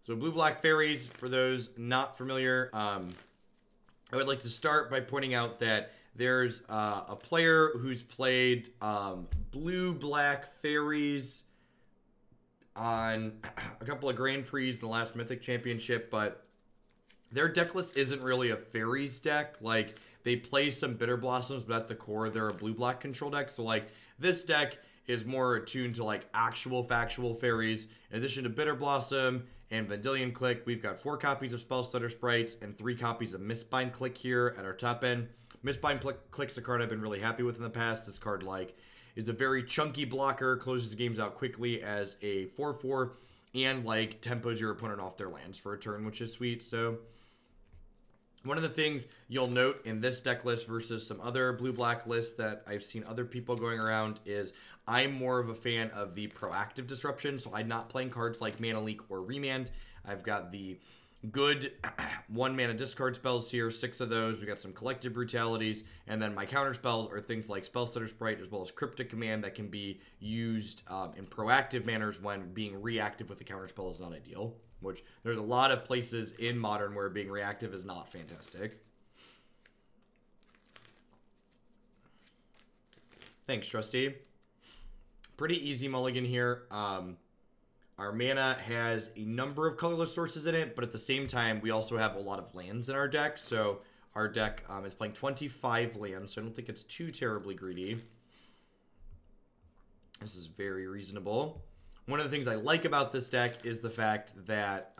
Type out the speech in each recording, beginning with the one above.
So blue-black fairies, for those not familiar, I would like to start by pointing out that there's a player who's played blue-black fairies on a couple of Grand Prix in the last Mythic Championship, but their deck list isn't really a fairies deck. Like, they play some Bitterblossoms, but at the core, they're a blue-black control deck. So, like, this deck is more attuned to, like, actual factual fairies. In addition to Bitterblossom and Vendilion Clique, we've got 4 copies of Spellstutter Sprites and 3 copies of Mistbind Clique here at our top end. Mistbind Clique's a card I've been really happy with in the past. This card, like, is a very chunky blocker, closes games out quickly as a 4/4, and, like, tempos your opponent off their lands for a turn, which is sweet. So one of the things you'll note in this deck list versus some other blue-black lists that I've seen other people going around is I'm more of a fan of the proactive disruption. So I'm not playing cards like Mana Leak or Remand. I've got the good 1-mana discard spells here, 6 of those. We got some Collective Brutalities, and then my counter spells are things like Spellstutter Sprite as well as Cryptic Command that can be used in proactive manners when being reactive with the counter spell is not ideal. Which there's a lot of places in Modern where being reactive is not fantastic. Thanks, Trusty. Pretty easy mulligan here. Our mana has a number of colorless sources in it, but at the same time, we also have a lot of lands in our deck. So our deck is playing 25 lands, so I don't think it's too terribly greedy. This is very reasonable. One of the things I like about this deck is the fact that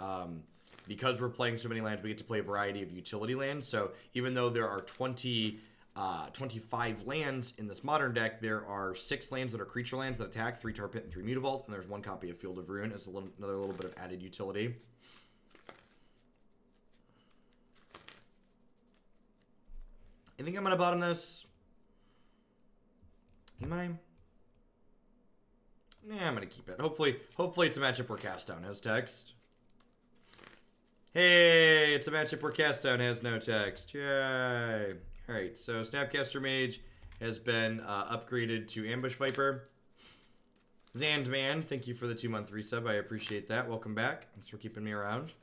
because we're playing so many lands, we get to play a variety of utility lands. So even though there are 25 lands in this Modern deck, there are 6 lands that are creature lands that attack, 3 Tar Pit and 3 Mutavault, and there's 1 copy of Field of Ruin as another little bit of added utility. I think I'm going to bottom this. Am I? Yeah, I'm going to keep it. Hopefully it's a matchup where Cast Down has text. Hey, it's a matchup where Cast Down has no text. Yay. Alright, so Snapcaster Mage has been upgraded to Ambush Viper. Zandman, thank you for the 2-month resub. I appreciate that. Welcome back. Thanks for keeping me around.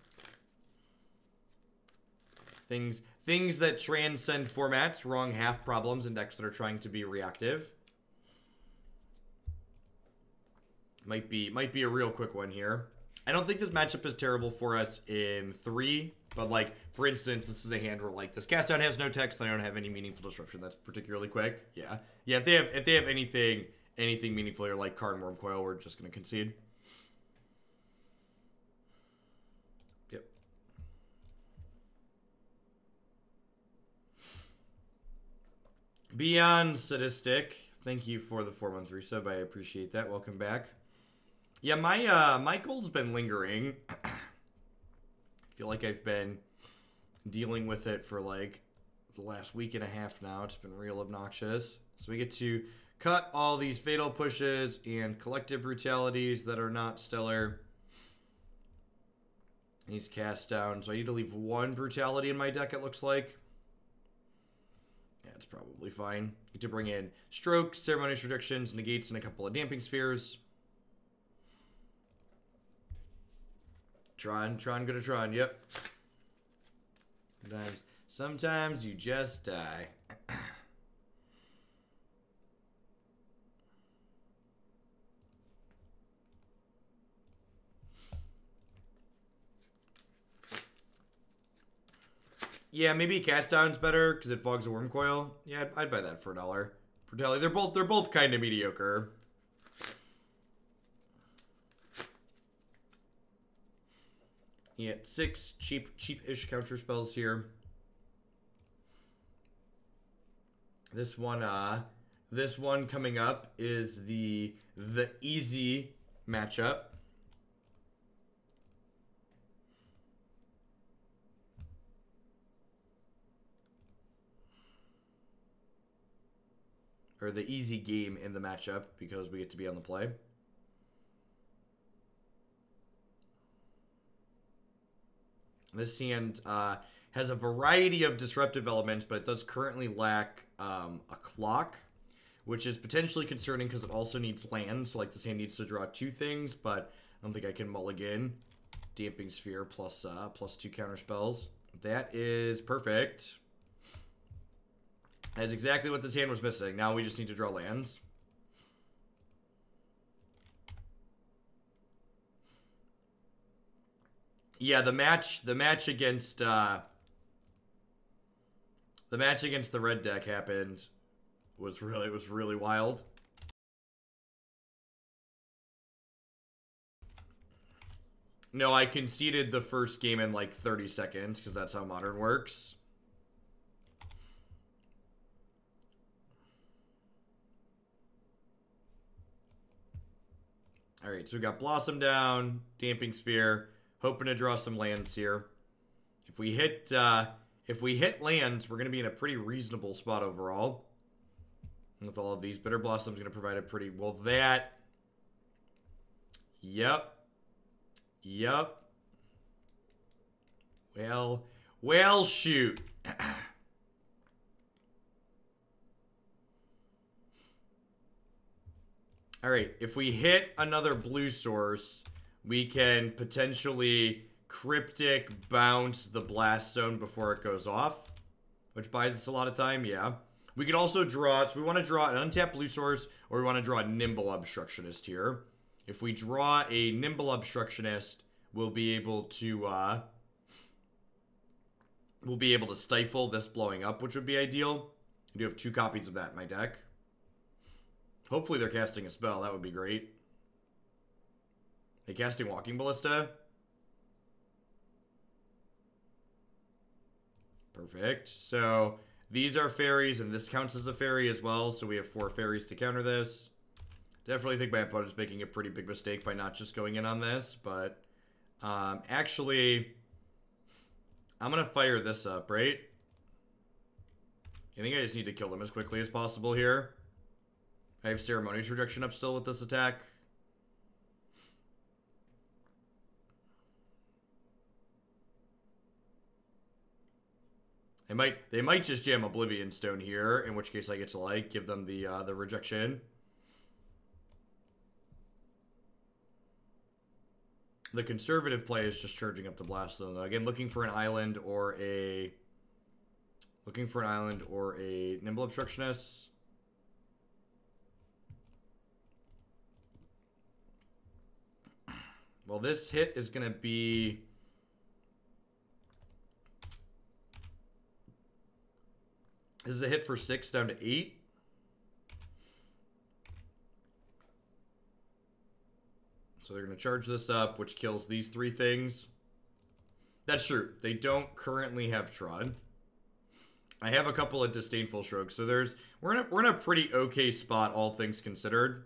Things that transcend formats, wrong half problems, and decks that are trying to be reactive. Might be a real quick one here. I don't think this matchup is terrible for us in 3, but like, for instance, this is a hand where like this Cast Down has no text and I don't have any meaningful disruption. That's particularly quick. Yeah. Yeah, if they have anything meaningful here like Karn Worm Coil, we're just gonna concede. Yep. Beyond Sadistic, thank you for the 4-month resub. I appreciate that. Welcome back. Yeah, my gold's been lingering. I feel like I've been dealing with it for like the last week and a half now. It's been real obnoxious. So we get to cut all these fatal pushes and collective brutalities that are not stellar. These Cast Down. So I need to leave 1 brutality in my deck, it looks like. Yeah, it's probably fine. Get to bring in Strokes, Ceremonious Rejections, Negates, and a couple of Damping Spheres. Tron, go to Tron, yep. Sometimes you just die. Yeah, maybe Cast Down's better because it fogs a Worm Coil. Yeah, I'd buy that for $1. Brutality, they're both kind of mediocre. Yeah, 6 cheap-ish counter spells here. This one coming up is the easy matchup. Or the easy game in the matchup because we get to be on the play. This hand has a variety of disruptive elements, but it does currently lack a clock, which is potentially concerning because it also needs land. So, like, this hand needs to draw 2 things, but I don't think I can mulligan Damping Sphere plus +2 counter spells. That is perfect. That's exactly what this hand was missing. Now we just need to draw lands. Yeah, the match against the red deck happened was really wild. No, I conceded the first game in like 30 seconds because that's how Modern works. All right, so we got Blossom down, Damping Sphere, hoping to draw some lands here. If we hit lands, we're going to be in a pretty reasonable spot overall. And with all of these, Bitterblossom's going to provide a pretty well. That, yep. Well, shoot. All right, if we hit another blue source, we can potentially Cryptic bounce the Blast Zone before it goes off, which buys us a lot of time, yeah. We could also draw, so we want to draw an untapped blue source, or we want to draw a Nimble Obstructionist here. If we draw a Nimble Obstructionist, we'll be able to stifle this blowing up, which would be ideal. I do have 2 copies of that in my deck. Hopefully they're casting a spell. That would be great. They casting Walking Ballista? Perfect. So these are fairies, and this counts as a fairy as well. So we have 4 fairies to counter this. Definitely think my opponent's making a pretty big mistake by not just going in on this, but actually, I'm going to fire this up, right? I think I just need to kill them as quickly as possible here. I have Ceremonious Rejection up still with this attack. They might just jam Oblivion Stone here, in which case I get to like give them the rejection. The conservative play is just charging up the Blast Zone. Again, looking for an island or a Nimble Obstructionist. Well, this hit is going to be... This is a hit for 6 down to 8. So they're going to charge this up, which kills these 3 things. That's true. They don't currently have Tron. I have a couple of Disdainful Strokes, so we're in a pretty okay spot, all things considered.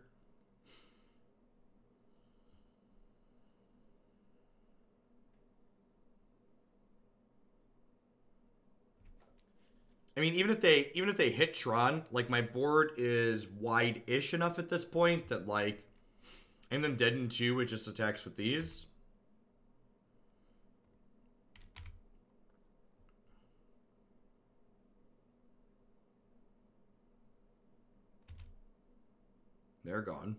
I mean, even if they hit Tron, like, my board is wide-ish enough at this point that, like, I'm them dead in 2, which just attacks with these. They're gone.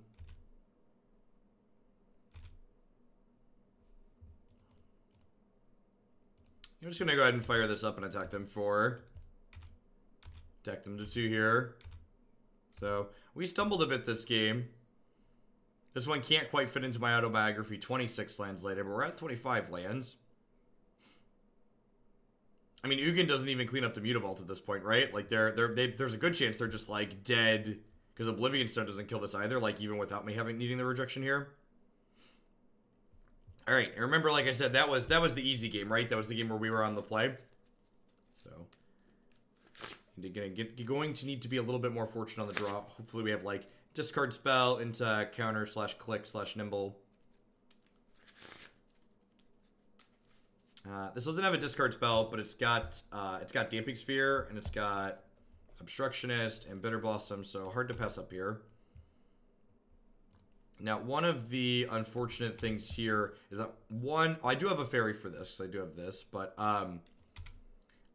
I'm just gonna go ahead and fire this up and attack them for... Deck them to 2 here. So, we stumbled a bit this game. This one can't quite fit into my autobiography 26 lands later, but we're at 25 lands. I mean, Ugin doesn't even clean up the Mutavault at this point, right? Like, there's a good chance they're just, like, dead. Because Oblivion Stone doesn't kill this either, like, even without me needing the rejection here. Alright, and remember, like I said, that was the easy game, right? That was the game where we were on the play. So... going to need to be a little bit more fortunate on the draw. Hopefully we have, like, discard spell into counter / click / nimble. This doesn't have a discard spell, but it's got Damping Sphere, and it's got Obstructionist and Bitterblossom, so hard to pass up here. Now, one of the unfortunate things here is that, I do have a fairy for this, because I do have this, but,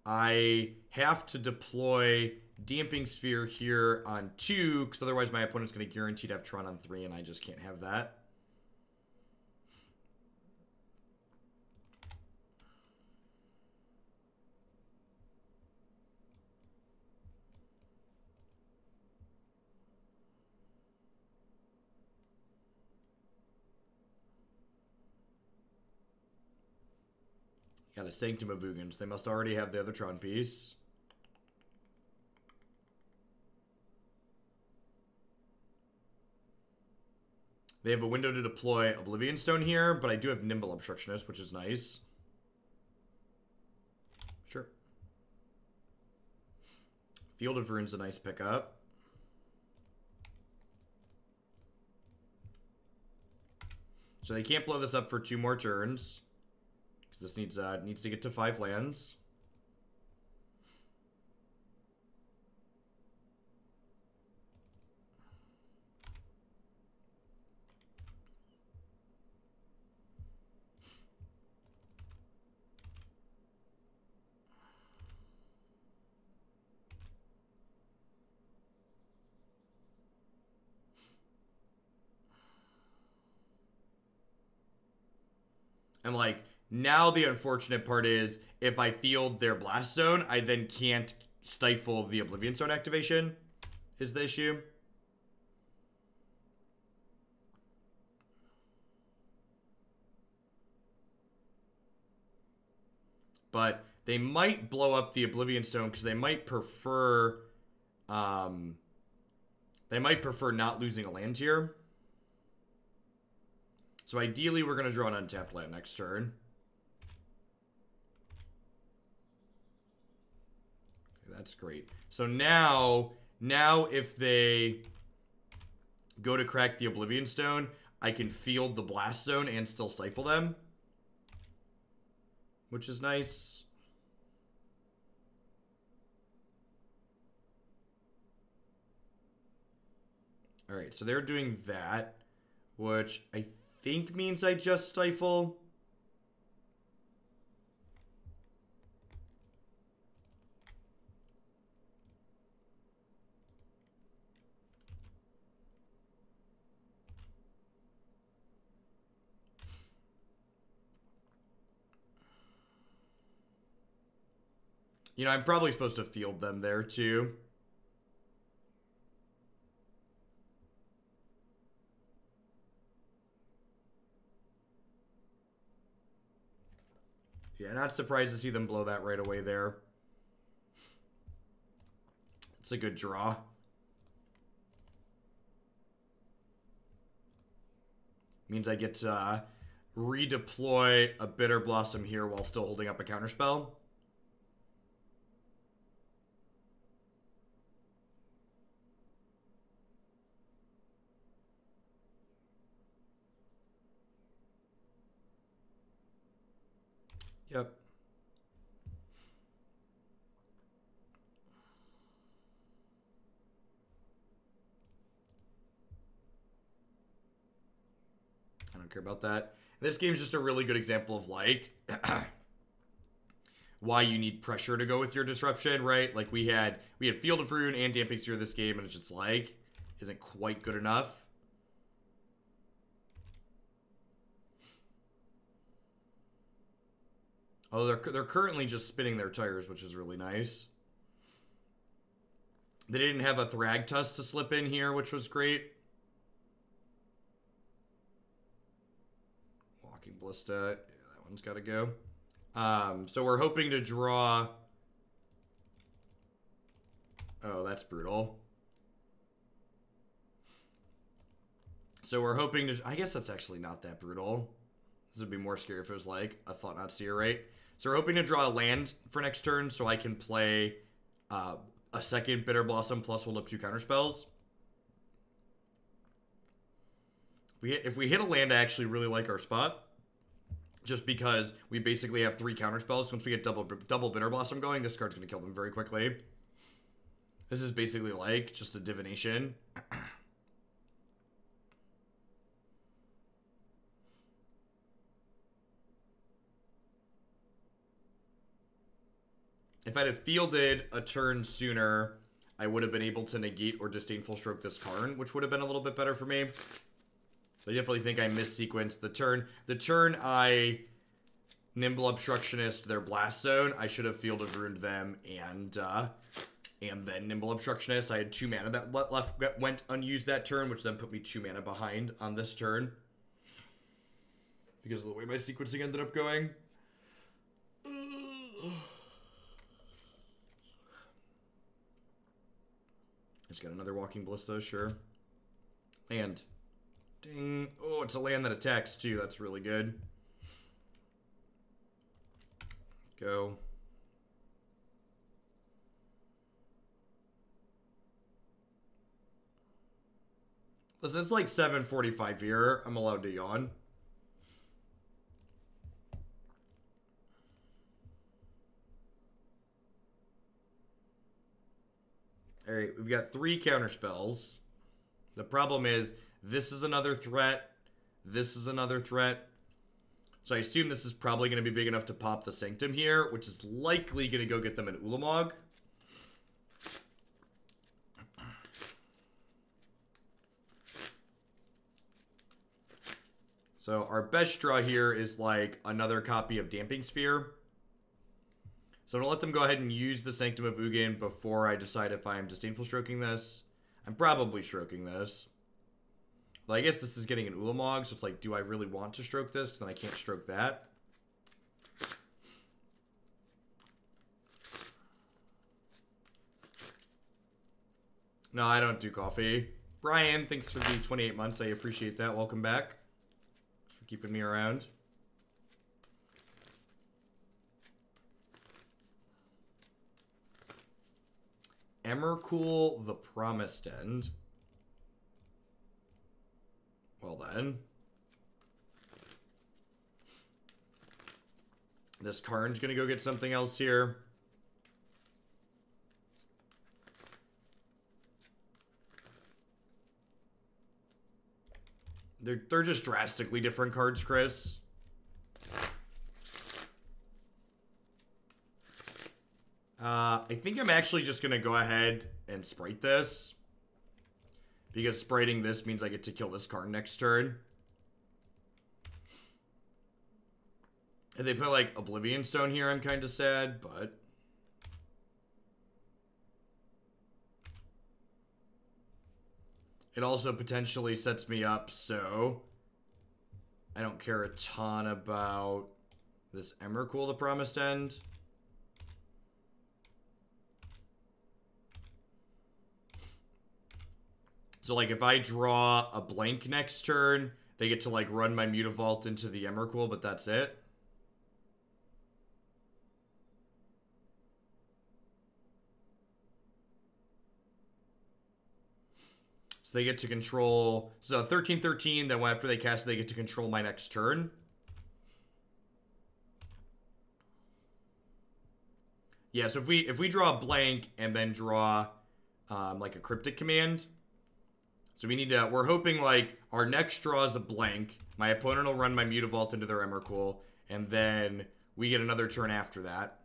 I have to deploy Damping Sphere here on 2, because otherwise my opponent's going to guarantee to have Tron on 3, and I just can't have that. Got a Sanctum of Ugin. They must already have the other Tron piece. They have a window to deploy Oblivion Stone here, but I do have Nimble Obstructionist, which is nice. Sure. Field of Rune's a nice pickup. So they can't blow this up for 2 more turns. Because this needs to get to 5 lands. And, like, now the unfortunate part is, if I field their Blast Zone, I then can't stifle the Oblivion Stone activation, is the issue. But they might blow up the Oblivion Stone, because they might prefer not losing a land here. So ideally, we're going to draw an untapped land next turn. Okay, that's great. So now if they go to crack the Oblivion Stone, I can field the Blast Zone and still stifle them, which is nice. All right, so they're doing that, which I think means I just stifle. You know, I'm probably supposed to field them there too. Yeah, not surprised to see them blow that right away there. It's a good draw. Means I get to redeploy a Bitterblossom here while still holding up a counterspell. Yep. I don't care about that. This game is just a really good example of, like, why you need pressure to go with your disruption, right? Like, we had Field of Rune and Damping Sphere this game, and it's just like, isn't quite good enough. Oh, they're currently just spinning their tires, which is really nice. They didn't have a Thragtusk to slip in here, which was great. Walking Ballista, yeah, that one's got to go. So we're hoping to draw... Oh, that's brutal. So we're hoping to... I guess that's actually not that brutal. This would be more scary if it was like a Thought-Not-Seer, right? So we're hoping to draw a land for next turn so I can play a second Bitterblossom plus hold up 2 counterspells. If we hit a land, I actually really like our spot. Just because we basically have 3 counterspells. Once we get double Bitterblossom going, this card's going to kill them very quickly. This is basically like just a divination. If I'd have fielded a turn sooner, I would have been able to negate or Disdainful Stroke this Karn, which would have been a little bit better for me. So I definitely think I missequenced the turn. The turn I Nimble Obstructionist their Blast Zone, I should have Field of Ruined them and then Nimble Obstructionist. I had 2 mana that went unused that turn, which then put me 2 mana behind on this turn. Because of the way my sequencing ended up going. Just got another Walking Ballista, sure. Land. Ding. Oh, it's a land that attacks too. That's really good. Go. Listen, it's like 7:45 here. I'm allowed to yawn. Alright, we've got 3 counter spells. The problem is, this is another threat. This is another threat. So I assume this is probably going to be big enough to pop the Sanctum here, which is likely going to go get them an Ulamog. So our best draw here is like another copy of Damping Sphere. So I'm going to let them go ahead and use the Sanctum of Ugin before I decide if I'm Disdainful Stroking this. I'm probably stroking this. Well, I guess this is getting an Ulamog, so it's like, do I really want to stroke this? Because then I can't stroke that. No, I don't do coffee. Brian, thanks for the 28 months. I appreciate that. Welcome back. Thanks for keeping me around. Emrakul the Promised End. Well then. This Karn's gonna go get something else here. They're just drastically different cards, Chris. I think I'm actually just gonna go ahead and sprite this. Because spriting this means I get to kill this card next turn. If they put like Oblivion Stone here, I'm kind of sad, but... It also potentially sets me up, so... I don't care a ton about this Emrakul, the Promised End. So, like, if I draw a blank next turn, they get to, like, run my Mutavault into the Emrakul, but that's it. So they get to control... So, 13/13, then after they cast it, they get to control my next turn. Yeah, so if we draw a blank and then draw, like, a Cryptic Command... So we need to, we're hoping like our next draw is a blank. My opponent will run my Mutavault into their Emrakul, and then we get another turn after that.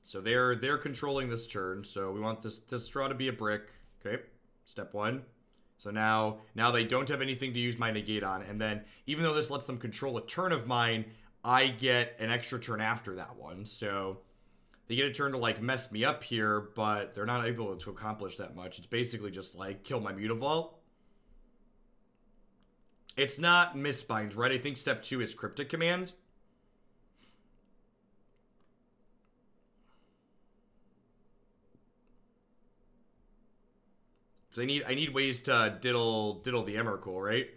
So they're controlling this turn. So we want this draw to be a brick. Okay, step 1. So now they don't have anything to use my negate on, and then even though this lets them control a turn of mine, I get an extra turn after that one. So they get a turn to, like, mess me up here, but they're not able to accomplish that much. It's basically just, like, kill my Mutavault. It's not Mistbind, right? I think step 2 is Cryptic Command. So I need ways to diddle the Emrakul, right?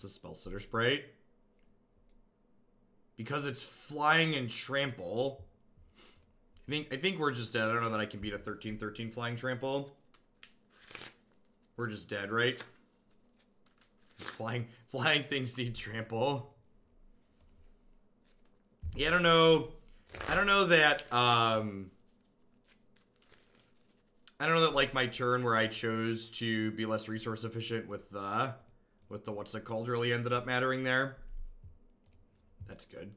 It's a Spellstutter Sprite. Because it's flying and trample. I think we're just dead. I don't know that I can beat a 13/13 flying trample. We're just dead, right? Flying things need trample. Yeah, I don't know that I don't know that, like, my turn where I chose to be less resource efficient with the what's it called really ended up mattering there. That's good.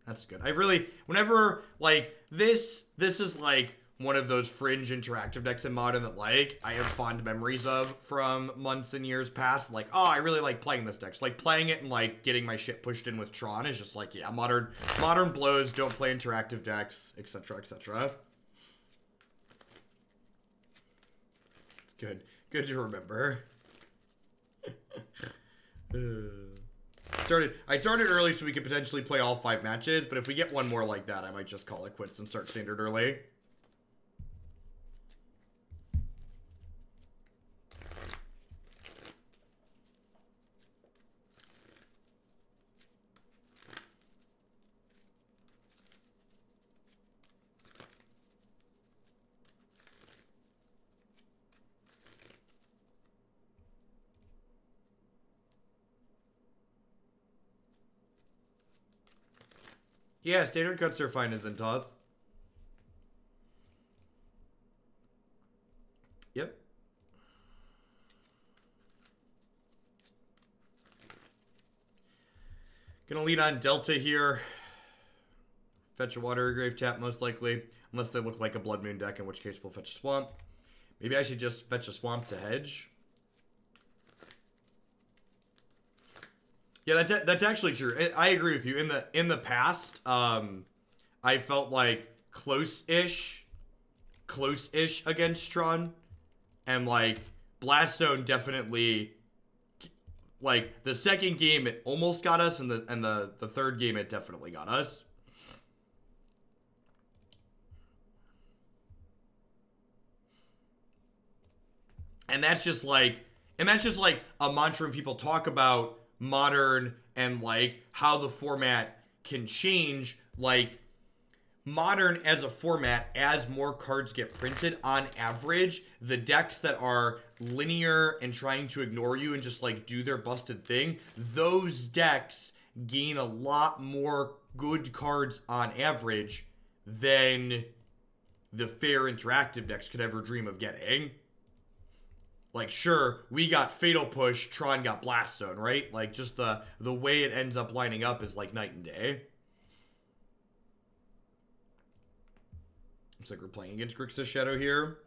That's good. I really, whenever, like, this is, like, one of those fringe interactive decks in Modern that, like, I have fond memories of from months and years past. Like, oh, I really like playing this deck. So, like, playing it and, like, getting my shit pushed in with Tron is just like, yeah, modern blows, don't play interactive decks, etc., etc. It's good. Good to remember. I started early so we could potentially play all 5 matches, but if we get one more like that, I might just call it quits and start standard early. Yeah, standard cuts are fine as Zentoth. Yep. Gonna lead on Delta here. Fetch a Watery Grave tap, most likely. Unless they look like a Blood Moon deck, in which case we'll fetch a Swamp. Maybe I should just fetch a Swamp to hedge. Yeah, that's actually true. I agree with you. In the past, I felt like close-ish against Tron, and like Blast Zone definitely, like the second game it almost got us, and the third game it definitely got us. And that's just like a mantra when people talk about Modern and like how the format can change. Like Modern as a format, as more cards get printed, on average, the decks that are linear and trying to ignore you and just like do their busted thing, those decks gain a lot more good cards on average than the fair interactive decks could ever dream of getting. Like, sure, we got Fatal Push, Tron got Blast Zone, right? Like, just the way it ends up lining up is like night and day. Looks like we're playing against Grixis Shadow here.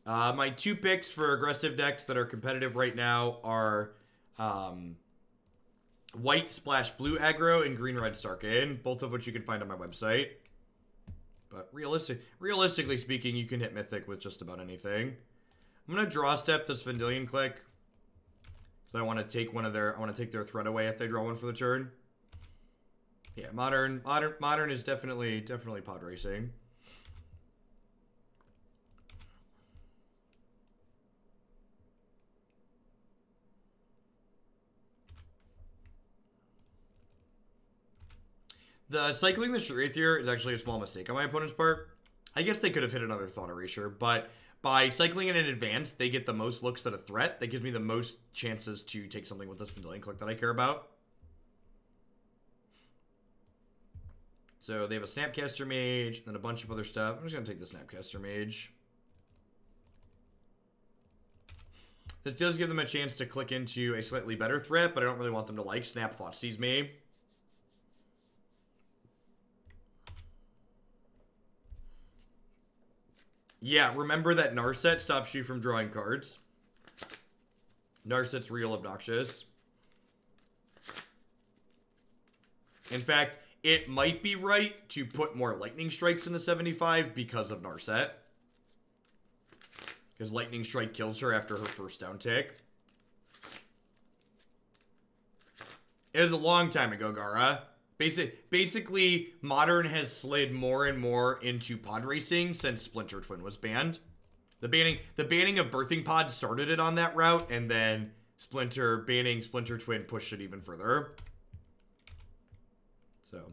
My 2 picks for aggressive decks that are competitive right now are White Splash Blue Aggro and Green Red Starcade, both of which you can find on my website. But realistically speaking, you can hit Mythic with just about anything. I'm gonna draw step this Vendilion Clique, so I want to take take their threat away if they draw one for the turn. Yeah, modern is definitely pod racing. The cycling the Charade here is actually a small mistake on my opponent's part. I guess they could have hit another Thought Erasure, but by cycling it in advance, they get the most looks at a threat. That gives me the most chances to take something with this Vendilion Clique that I care about. So they have a Snapcaster Mage, and then a bunch of other stuff. I'm just going to take the Snapcaster Mage. This does give them a chance to click into a slightly better threat, but I don't really want them to, like, Snap Thoughtseize me. Yeah, remember that Narset stops you from drawing cards. Narset's real obnoxious. In fact, it might be right to put more Lightning Strikes in the 75 because of Narset. Because Lightning Strike kills her after her first down tick. It was a long time ago, Gara. Basically, Modern has slid more and more into pod racing since Splinter Twin was banned. The banning of Birthing Pod started it on that route, and then banning Splinter Twin pushed it even further. So,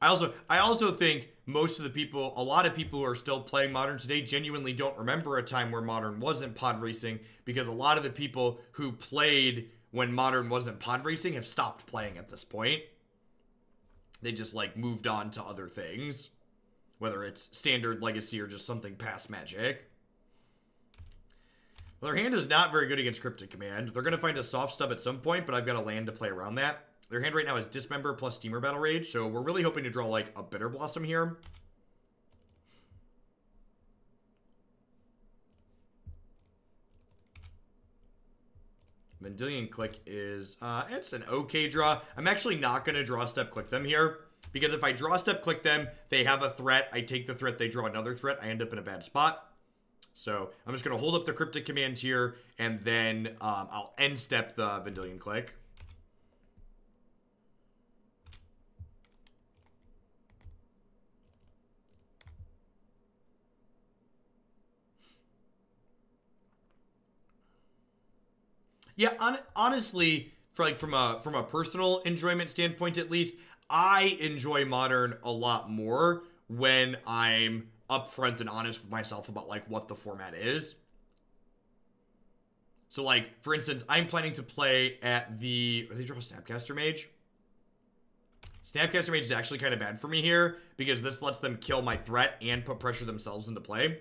I also think a lot of people who are still playing Modern today genuinely don't remember a time where Modern wasn't pod racing, because a lot of the people who played when Modern wasn't pod racing have stopped playing at this point. They just, like, moved on to other things. Whether it's Standard, Legacy, or just something past Magic. Well, their hand is not very good against Cryptic Command. They're going to find a soft stub at some point, but I've got a land to play around that. Their hand right now is Dismember plus Steamer Battle Rage, so we're really hoping to draw, like, a Bitterblossom here. Vendilion Clique is, it's an okay draw. I'm actually not going to draw step click them here, because if I draw step click them, they have a threat. I take the threat, they draw another threat. I end up in a bad spot. So I'm just going to hold up the Cryptic Command here, and then I'll end step the Vendilion Clique. Yeah, honestly, from a personal enjoyment standpoint, at least, I enjoy Modern a lot more when I'm upfront and honest with myself about, like, what the format is. So, like, for instance, I'm planning to play at the... Are they draw Snapcaster Mage? Snapcaster Mage is actually kind of bad for me here, because this lets them kill my threat and put pressure themselves into play.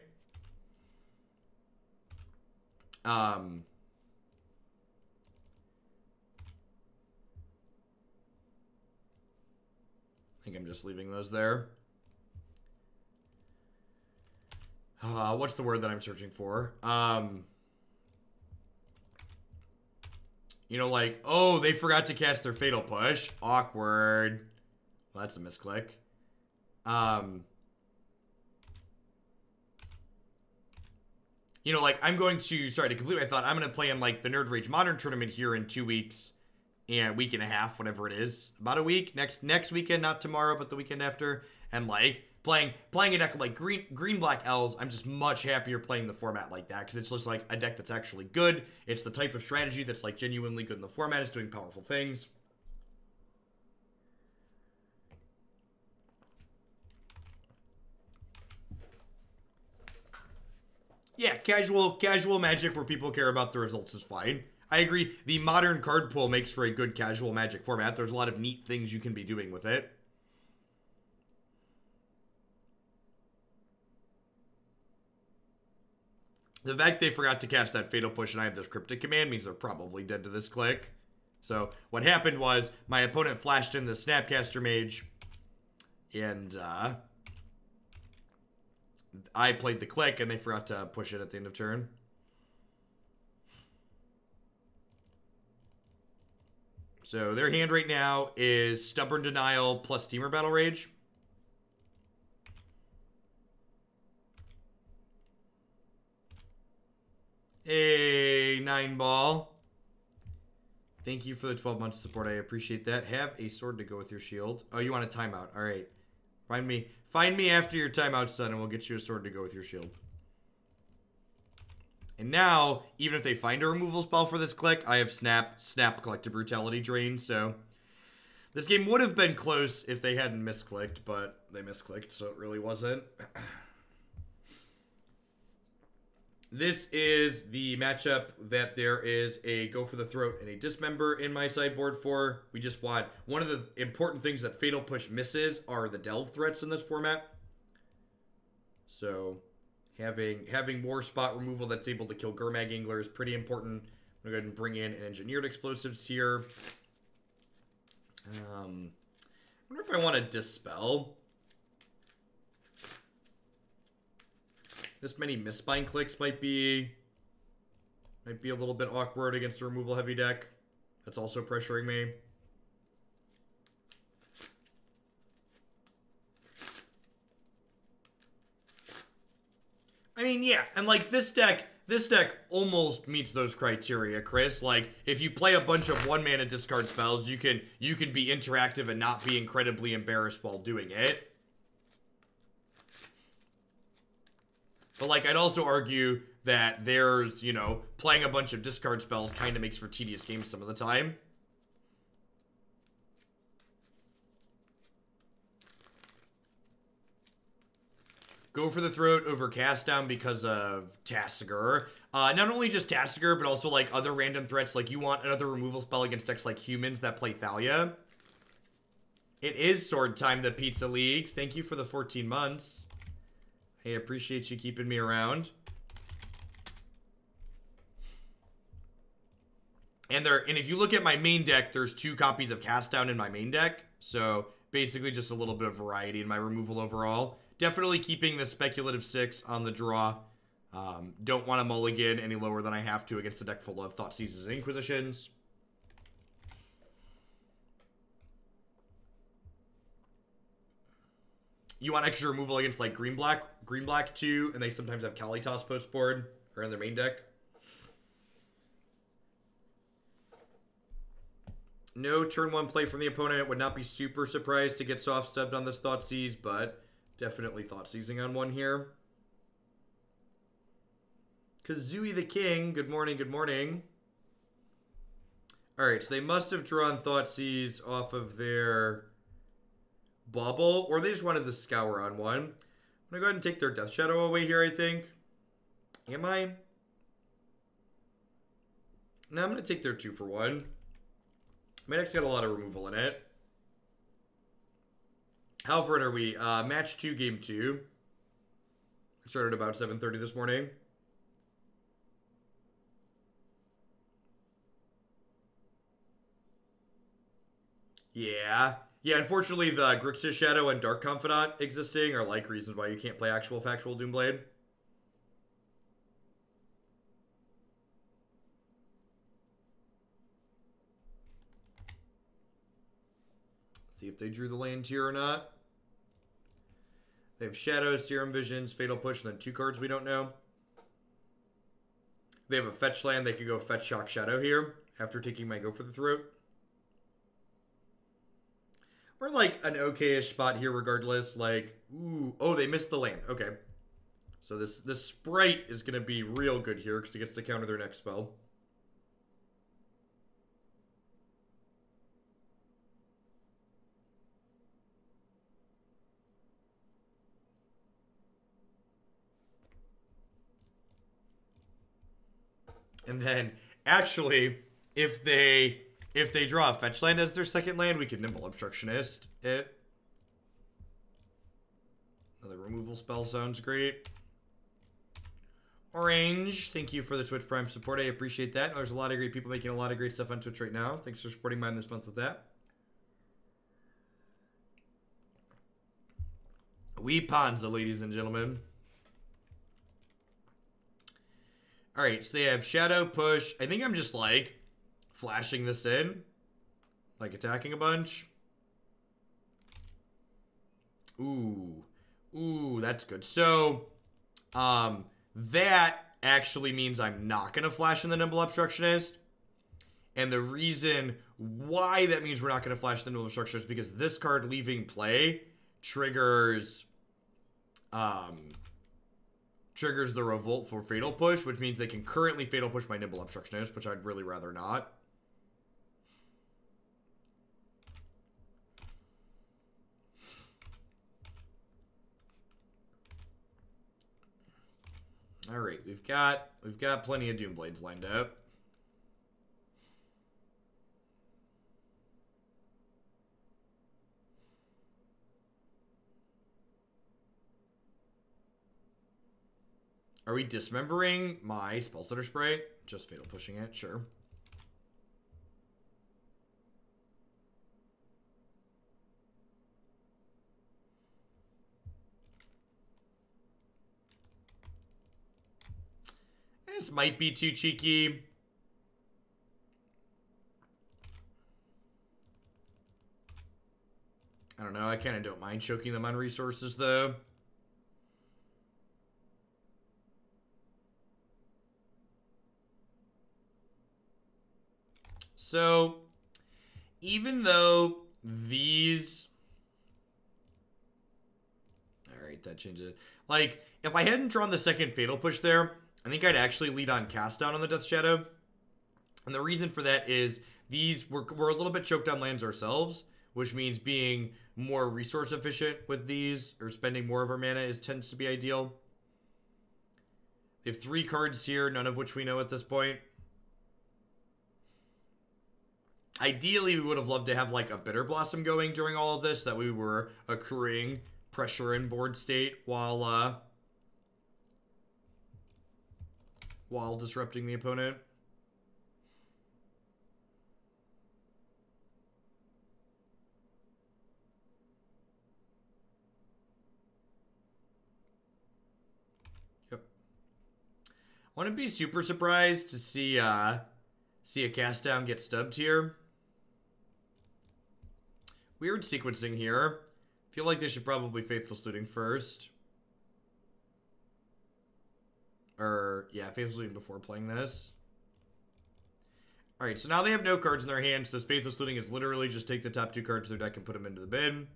I think I'm just leaving those there. What's the word that I'm searching for? You know, like, oh, they forgot to cast their Fatal Push. Awkward. Well, that's a misclick. You know, like, I'm going to, sorry, to complete my thought, I'm going to play in, like, the Nerd Rage Modern Tournament here in 2 weeks. And a week and a half, whatever it is. About a week. Next weekend, not tomorrow, but the weekend after. And, like, playing a deck of, like, green-black elves, I'm just much happier playing the format like that. Because it's just, like, a deck that's actually good. It's the type of strategy that's, like, genuinely good in the format. It's doing powerful things. Yeah, casual Magic where people care about the results is fine. I agree. The Modern card pool makes for a good casual Magic format. There's a lot of neat things you can be doing with it. The fact they forgot to cast that Fatal Push and I have this Cryptic Command means they're probably dead to this click. So what happened was my opponent flashed in the Snapcaster Mage, and I played the click, and they forgot to push it at the end of turn. So their hand right now is Stubborn Denial plus Steamer Battle Rage. Hey, 9-ball. Thank you for the 12 months of support. I appreciate that. Have a sword to go with your shield. Oh, you want a timeout. All right. Find me after your timeout's done, and we'll get you a sword to go with your shield. And now, even if they find a removal spell for this click, I have Snap Collective Brutality drain, so... This game would have been close if they hadn't misclicked, but they misclicked, so it really wasn't. This is the matchup that there is a Go for the Throat and a Dismember in my sideboard for. We just want... One of the important things that Fatal Push misses are the Delve threats in this format. So... Having more spot removal that's able to kill Gurmag Angler is pretty important. I'm going to go ahead and bring in an Engineered Explosives here. I wonder if I want to Dispel. This many Mistbind Cliques might be a little bit awkward against a removal heavy deck. That's also pressuring me. I mean, yeah, and like this deck almost meets those criteria, Chris. Like, if you play a bunch of 1-mana discard spells, you can be interactive and not be incredibly embarrassed while doing it. But like, I'd also argue that there's, you know, playing a bunch of discard spells kind of makes for tedious games some of the time. Go for the Throat over Cast Down because of Tasigur. Not only just Tasigur, but also like other random threats. Like you want another removal spell against decks like Humans that play Thalia. It is Sword Time, the Pizza Leagues. Thank you for the 14 months. I appreciate you keeping me around. And if you look at my main deck, there's 2 copies of Cast Down in my main deck. So basically just a little bit of variety in my removal overall. Definitely keeping the speculative 6 on the draw. Don't want to mulligan any lower than I have to against a deck full of Thoughtseizes and Inquisitions. You want extra removal against like green black 2, and they sometimes have Kalitas post board or in their main deck. No turn 1 play from the opponent. Would not be super surprised to get soft stubbed on this Thoughtseize, but definitely Thoughtseizing on one here. Kazooie the King, good morning, good morning. Alright, so they must have drawn Thoughtseize off of their bubble, or they just wanted the Scour on one. I'm going to go ahead and take their Death Shadow away here, I think. Am I? No, I'm going to take their 2 for 1. My deck's got a lot of removal in it. How far are we? Match 2, game 2. Started about 7:30 this morning. Yeah. Yeah, unfortunately, the Grixis Shadow and Dark Confidant existing are like reasons why you can't play actual factual Doomblade. See if they drew the land here or not. They have Shadow, Serum Visions, Fatal Push, and then 2 cards we don't know. They have a fetch land. They could go fetch Shock Shadow here after taking my Go for the Throat. We're like an okay-ish spot here regardless. Like, ooh, oh, they missed the land. Okay. So this Sprite is going to be real good here because it gets to counter their next spell. And then, actually, if they draw a fetch land as their second land, we could Nimble Obstructionist it. Another removal spell sounds great. Orange, thank you for the Twitch Prime support. I appreciate that. There's a lot of great people making a lot of great stuff on Twitch right now. Thanks for supporting mine this month with that. Weeponza, ladies and gentlemen. Alright, so they have Shadow, Push. I think I'm just like flashing this in. Like attacking a bunch. Ooh. Ooh, that's good. So, that actually means I'm not going to flash in the Nimble Obstructionist. And the reason why that means we're not going to flash the Nimble Obstructionist is because this card leaving play triggers the Revolt for Fatal Push, which means they can currently Fatal Push my Nimble Obstructionist, which I'd really rather not. All right, we've got plenty of Doomblades lined up. Are we dismembering my Spellstutter Sprite? Just Fatal Pushing it, sure. This might be too cheeky. I don't know. I kind of don't mind choking them on resources, though. So, even though these... Alright, that changes it. Like, if I hadn't drawn the second Fatal Push there, I think I'd actually lead on Cast Down on the Death Shadow. And the reason for that is we're a little bit choked on lands ourselves, which means being more resource efficient with these, or spending more of our mana tends to be ideal. They have 3 cards here, none of which we know at this point. Ideally, we would have loved to have like a Bitterblossom going during all of this, that we were accruing pressure in board state while disrupting the opponent. Wouldn't be super surprised to see a cast down get stubbed here. Weird sequencing here. Feel like they should probably Faithful Looting first. Or, yeah, Faithful Looting before playing this. Alright, so now they have no cards in their hands. So this Faithful Looting is literally just take the top 2 cards of their deck and put them into the bin.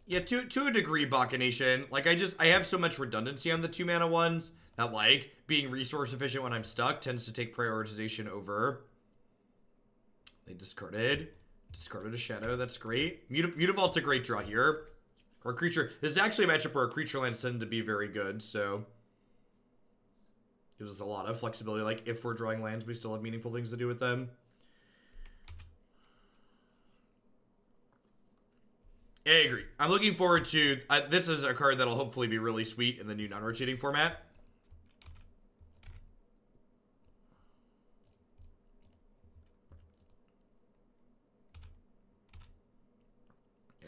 Yeah, to a degree, Bacchanation. Like, I have so much redundancy on the 2-mana ones that, like, being resource efficient when I'm stuck tends to take prioritization over. They discarded a Shadow. That's great. Mutavault's a great draw here. Or creature. This is actually a matchup where creature lands tend to be very good, so gives us a lot of flexibility. Like, if we're drawing lands, we still have meaningful things to do with them. I agree. I'm looking forward to... this is a card that'll hopefully be really sweet in the new non-rotating format.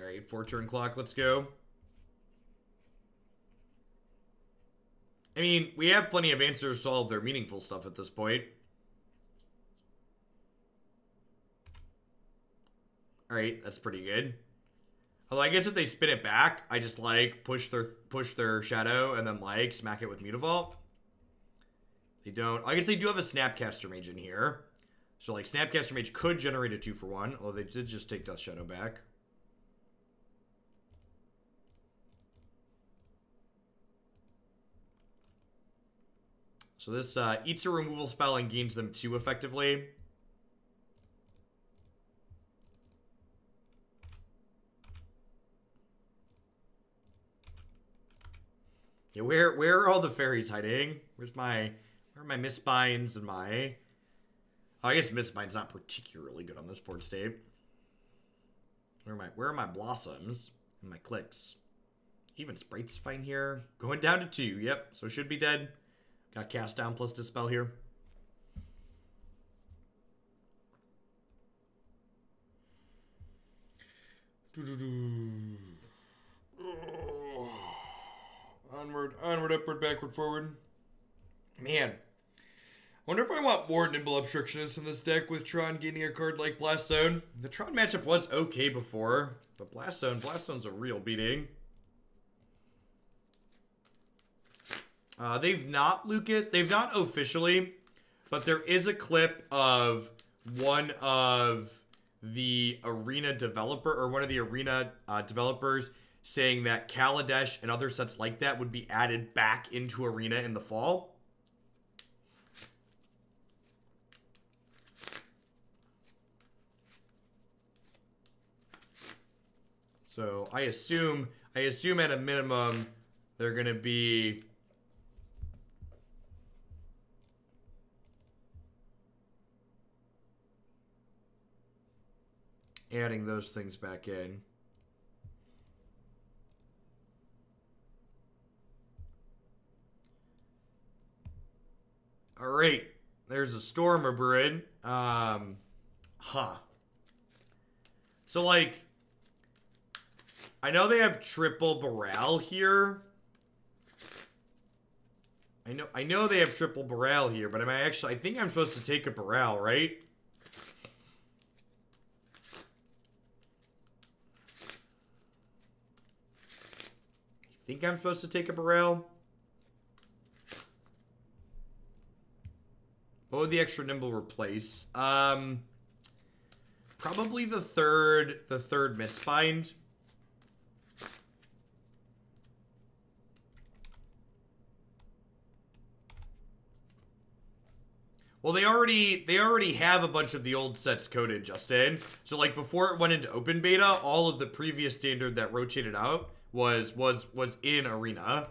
Alright, 4-turn clock. Let's go. I mean, we have plenty of answers to all of their meaningful stuff at this point. Alright, that's pretty good. Although I guess if they spin it back, I just like push their Shadow and then like smack it with Mutavault. They don't. I guess they do have a Snapcaster Mage in here. So like Snapcaster Mage could generate a 2-for-1, although they did just take Death Shadow back. So this eats a removal spell and gains them 2 effectively. Yeah, where are all the fairies hiding? Where are my Mistbinds and my... Oh, I guess Mistbind's not particularly good on this board state. Where are my Blossoms and my Cliques? Even Sprite's fine here. Going down to 2, yep. So should be dead. Got Cast Down plus Dispel here. Onward, upward, backward, forward. Man. Wonder if I want more Nimble Obstructionist in this deck with Tron gaining a card like Blast Zone. The Tron matchup was okay before, but Blast Zone's a real beating. They've not officially, but there is a clip of one of the arena developer, or one of the arena developers saying that Kalitas and other sets like that would be added back into arena in the fall. So I assume at a minimum they're gonna be adding those things back in. All right, there's a Storm brewing. So like, I know they have triple Baral here. I know they have triple Baral here, but I think I'm supposed to take a Baral, right? I think I'm supposed to take a Baral. What would the extra Nimble replace? Probably the third Mistbind. Well, they already have a bunch of the old sets coded, Justin. So like before it went into open beta, all of the previous standard that rotated out was in arena.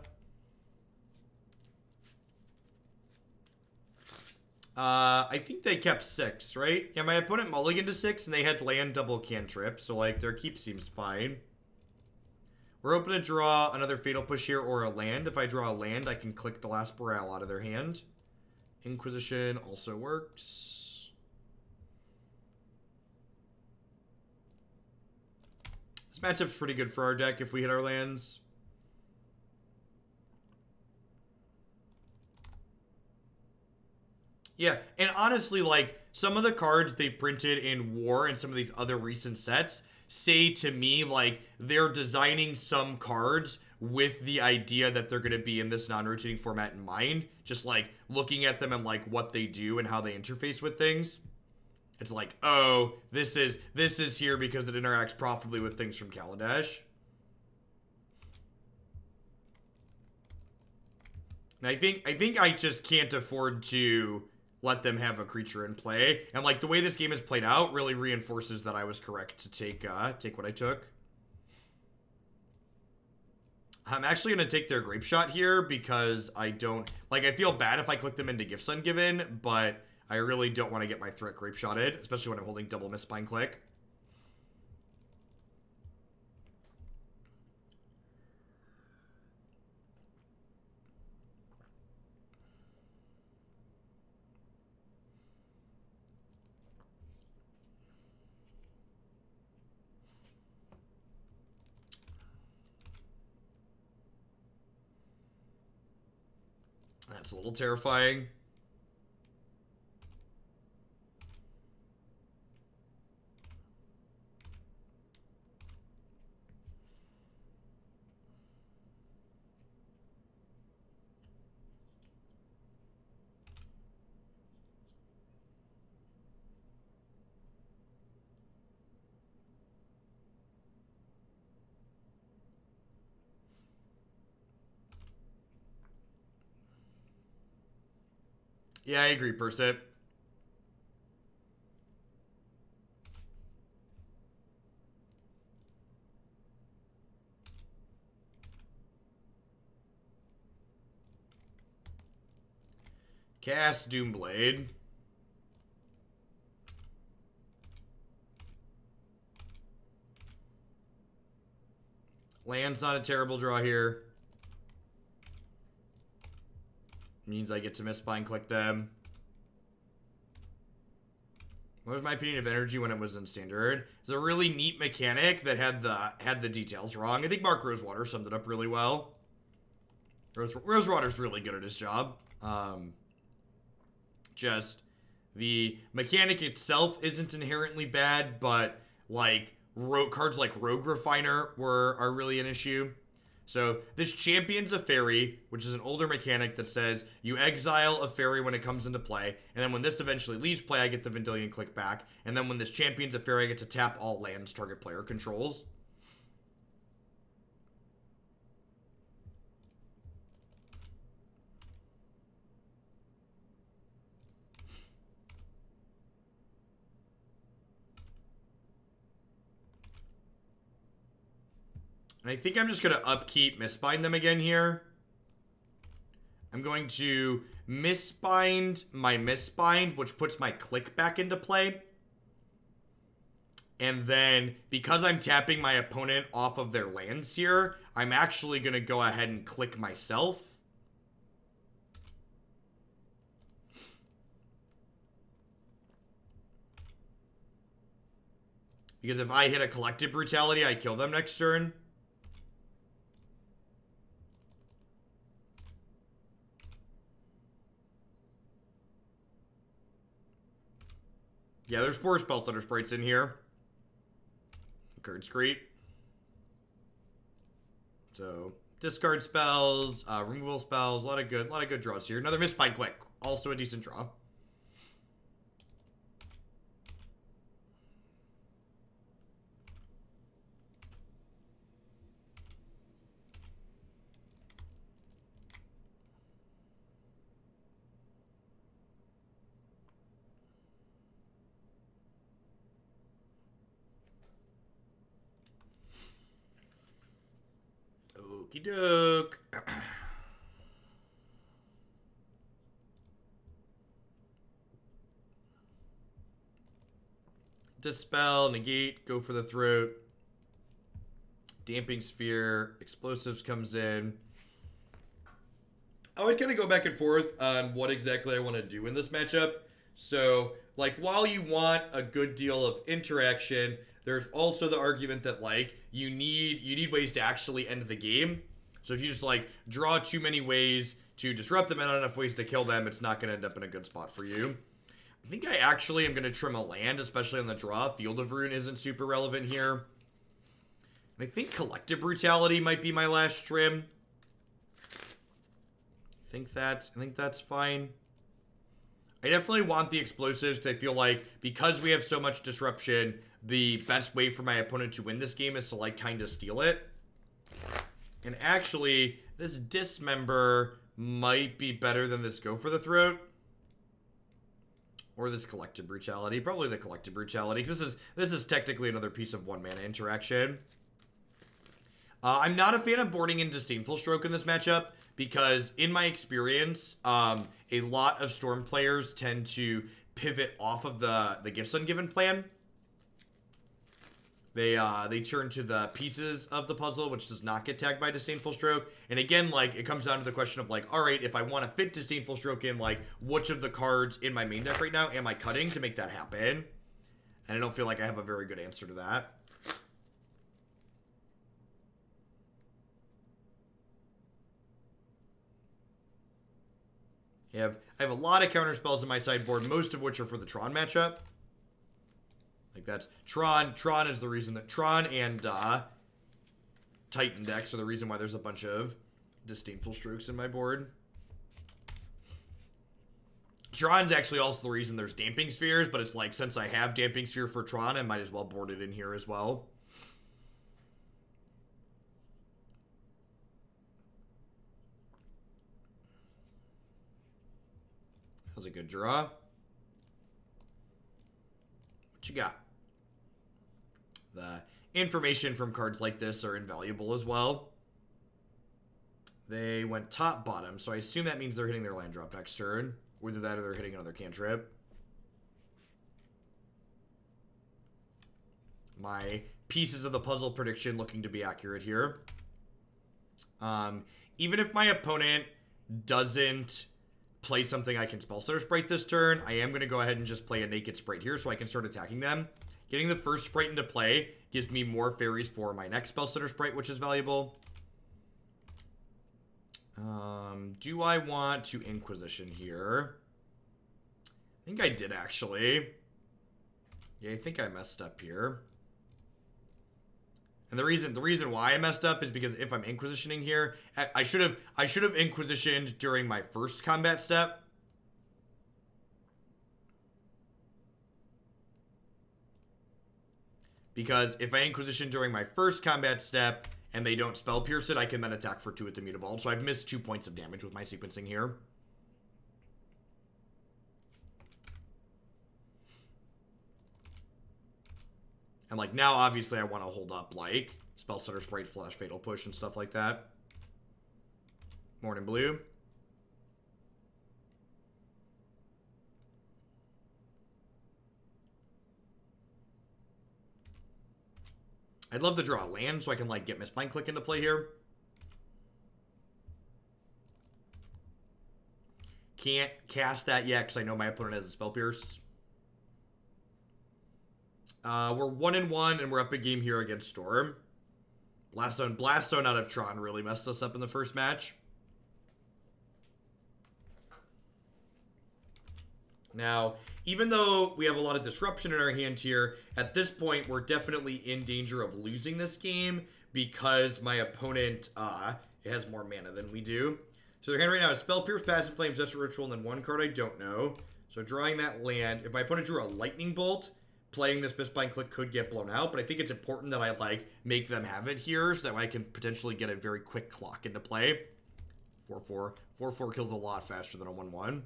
I think they kept 6, right? Yeah, my opponent mulliganed to 6 and they had land double cantrip, so like their keep seems fine. We're open to draw another Fatal Push here or a land. If I draw a land, I can click the last Baral out of their hand. Inquisition also works. This matchup's pretty good for our deck if we hit our lands. Yeah, and honestly, like, some of the cards they've printed in War and some of these other recent sets say to me, like, they're designing some cards with the idea that they're going to be in this non-rotating format in mind. Just, like, looking at them and, like, what they do and how they interface with things. It's like, oh, this is here because it interacts profitably with things from Kaladesh. And I think I just can't afford to let them have a creature in play. And, like, the way this game has played out really reinforces that I was correct to take what I took. I'm actually going to take their Grape Shot here because I don't... Like, I feel bad if I click them into Gifts Ungiven, but I really don't want to get my threat Grape Shotted, especially when I'm holding double Mistbind Clique. That's a little terrifying. Yeah, I agree, Persip. Cast Doomblade. Land's not a terrible draw here. Means I get to Mistbind Clique them. What was my opinion of energy when it was in standard? It's a really neat mechanic that had the details wrong. I think Mark Rosewater summed it up really well. Rosewater's really good at his job. Just the mechanic itself isn't inherently bad, but like cards like Rogue Refiner are really an issue. So this champions a fairy, which is an older mechanic that says you exile a fairy when it comes into play, and then when this eventually leaves play, I get the Vendilion Clique back, and then when this champions a fairy, I get to tap all lands target player controls. And I think I'm just going to upkeep Mistbind them again here. I'm going to Mistbind my Mistbind, which puts my Clique back into play. And then, because I'm tapping my opponent off of their lands here, I'm actually going to go ahead and Clique myself. Because if I hit a Collective Brutality, I kill them next turn. Yeah, there's 4 Spellstutter Sprites in here. Card Screet. So, discard spells, removal spells, a lot of good draws here. Another Mistbind Clique, also a decent draw. Okie doke. Dispel, negate, go for the throat. Damping Sphere, explosives comes in. I would kind of go back and forth on what exactly I want to do in this matchup. So, like, while you want a good deal of interaction, there's also the argument that, like, you need ways to actually end the game. So if you just, like, draw too many ways to disrupt them and not enough ways to kill them, it's not going to end up in a good spot for you. I think I actually am going to trim a land, especially on the draw. Field of Ruin isn't super relevant here. And I think Collective Brutality might be my last trim. I think that's fine. I definitely want the explosives because I feel like because we have so much disruption, the best way for my opponent to win this game is to like kind of steal it. And actually, this Dismember might be better than this Go for the Throat. Or this Collective Brutality. Probably the Collective Brutality, because this is technically another piece of 1-mana interaction. I'm not a fan of boarding in Disdainful Stroke in this matchup, because in my experience, a lot of Storm players tend to pivot off of the Gifts Ungiven plan. They turn to the pieces of the puzzle, which does not get tagged by Disdainful Stroke. And again, like, it comes down to the question of, like, alright, if I want to fit Disdainful Stroke in, like, which of the cards in my main deck right now am I cutting to make that happen? And I don't feel like I have a very good answer to that. I have a lot of counter spells in my sideboard, most of which are for the Tron matchup. Like that's Tron is the reason that Tron and Titan decks are the reason why there's a bunch of Disdainful Strokes in my board. Tron's actually also the reason there's Damping Spheres, but it's like since I have Damping Sphere for Tron, I might as well board it in here as well. That was a good draw. What you got? The information from cards like this are invaluable as well. They went top bottom, so I assume that means they're hitting their land drop next turn. Either that or they're hitting another cantrip. My pieces of the puzzle prediction looking to be accurate here. Even if my opponent doesn't play something I can Spellstutter Sprite this turn, I am going to go ahead and just play a Naked Sprite here so I can start attacking them. Getting the first Sprite into play gives me more fairies for my next Spellstutter Sprite, which is valuable. Do I want to Inquisition here? I think I did, actually. Yeah, I think I messed up here. And the reason why I messed up is because if I'm Inquisitioning here, I should have Inquisitioned during my first combat step. Because if I Inquisition during my first combat step and they don't Spell Pierce it, I can then attack for 2 with the Mutavault. So I've missed 2 points of damage with my sequencing here. And like now, obviously, I want to hold up like Spellstutter Sprite / Fatal Push and stuff like that. Morning Blue. I'd love to draw a land so I can like get Mistbind Clique into play here. Can't cast that yet because I know my opponent has a Spell Pierce. We're 1-1 and we're up a game here against Storm. Blast Zone out of Tron really messed us up in the first match. Now, even though we have a lot of disruption in our hand here, at this point, we're definitely in danger of losing this game because my opponent has more mana than we do. So their hand right now is Spell Pierce, Passive Flames, Desperate Ritual, and then one card I don't know. So drawing that land, if my opponent drew a Lightning Bolt, playing this Mistbind Clique could get blown out, but I think it's important that I like make them have it here so that way I can potentially get a very quick clock into play. 4/4. 4/4 kills a lot faster than a 1/1.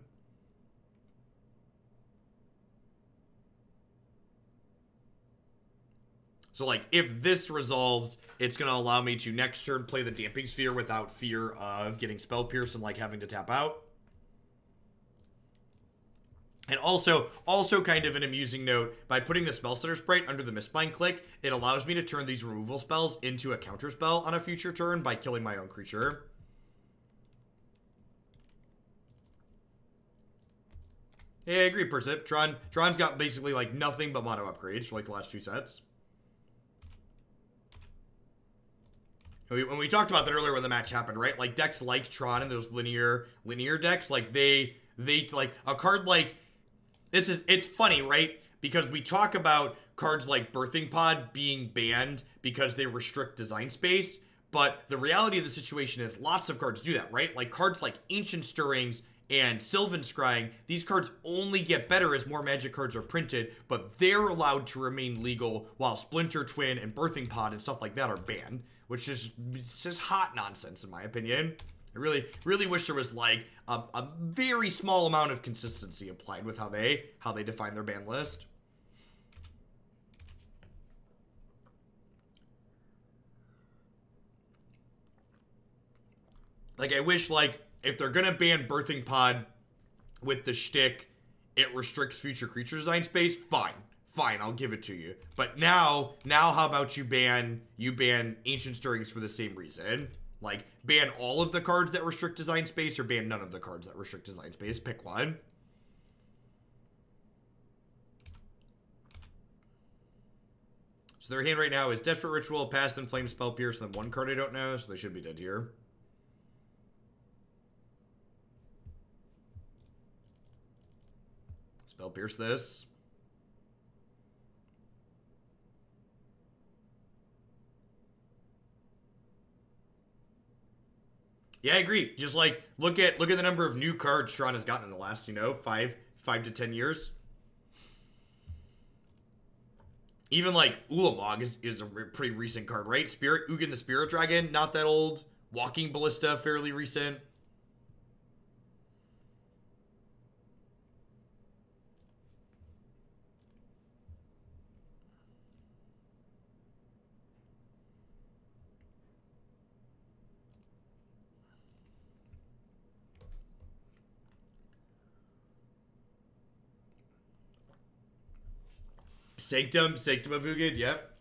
So, like, if this resolves, it's going to allow me to next turn play the Damping Sphere without fear of getting Spell Pierce and, like, having to tap out. And also kind of an amusing note, by putting the Spellstutter Sprite under the Mistbind Clique, it allows me to turn these removal spells into a counterspell on a future turn by killing my own creature. Yeah, I agree, Persip. Tron's got basically, like, nothing but mono upgrades for, like, the last few sets. when we talked about that earlier when the match happened, right? Like decks like Tron and those linear decks, like they like a card like it's funny, right? Because we talk about cards like Birthing Pod being banned because they restrict design space, but the reality of the situation is lots of cards do that, right? Like cards like Ancient Stirrings and Sylvan Scrying, these cards only get better as more Magic cards are printed, but they're allowed to remain legal while Splinter Twin and Birthing Pod and stuff like that are banned, which is just hot nonsense in my opinion. I really wish there was like a very small amount of consistency applied with how they define their ban list. Like I wish like if they're gonna ban Birthing Pod with the shtick, it restricts future creature design space, fine, I'll give it to you. But now how about you ban Ancient Stirrings for the same reason? Like, ban all of the cards that restrict design space or ban none of the cards that restrict design space. Pick one. So their hand right now is Desperate Ritual, Past and Flame, Spell Pierce, and then one card I don't know, so they should be dead here. Spell Pierce this. Yeah, I agree. Just like look at the number of new cards Tron has gotten in the last, you know, 5 to 10 years. Even like Ulamog is a pretty recent card, right? Ugin the Spirit Dragon, not that old. Walking Ballista, fairly recent. Sanctum of Ugin, yep.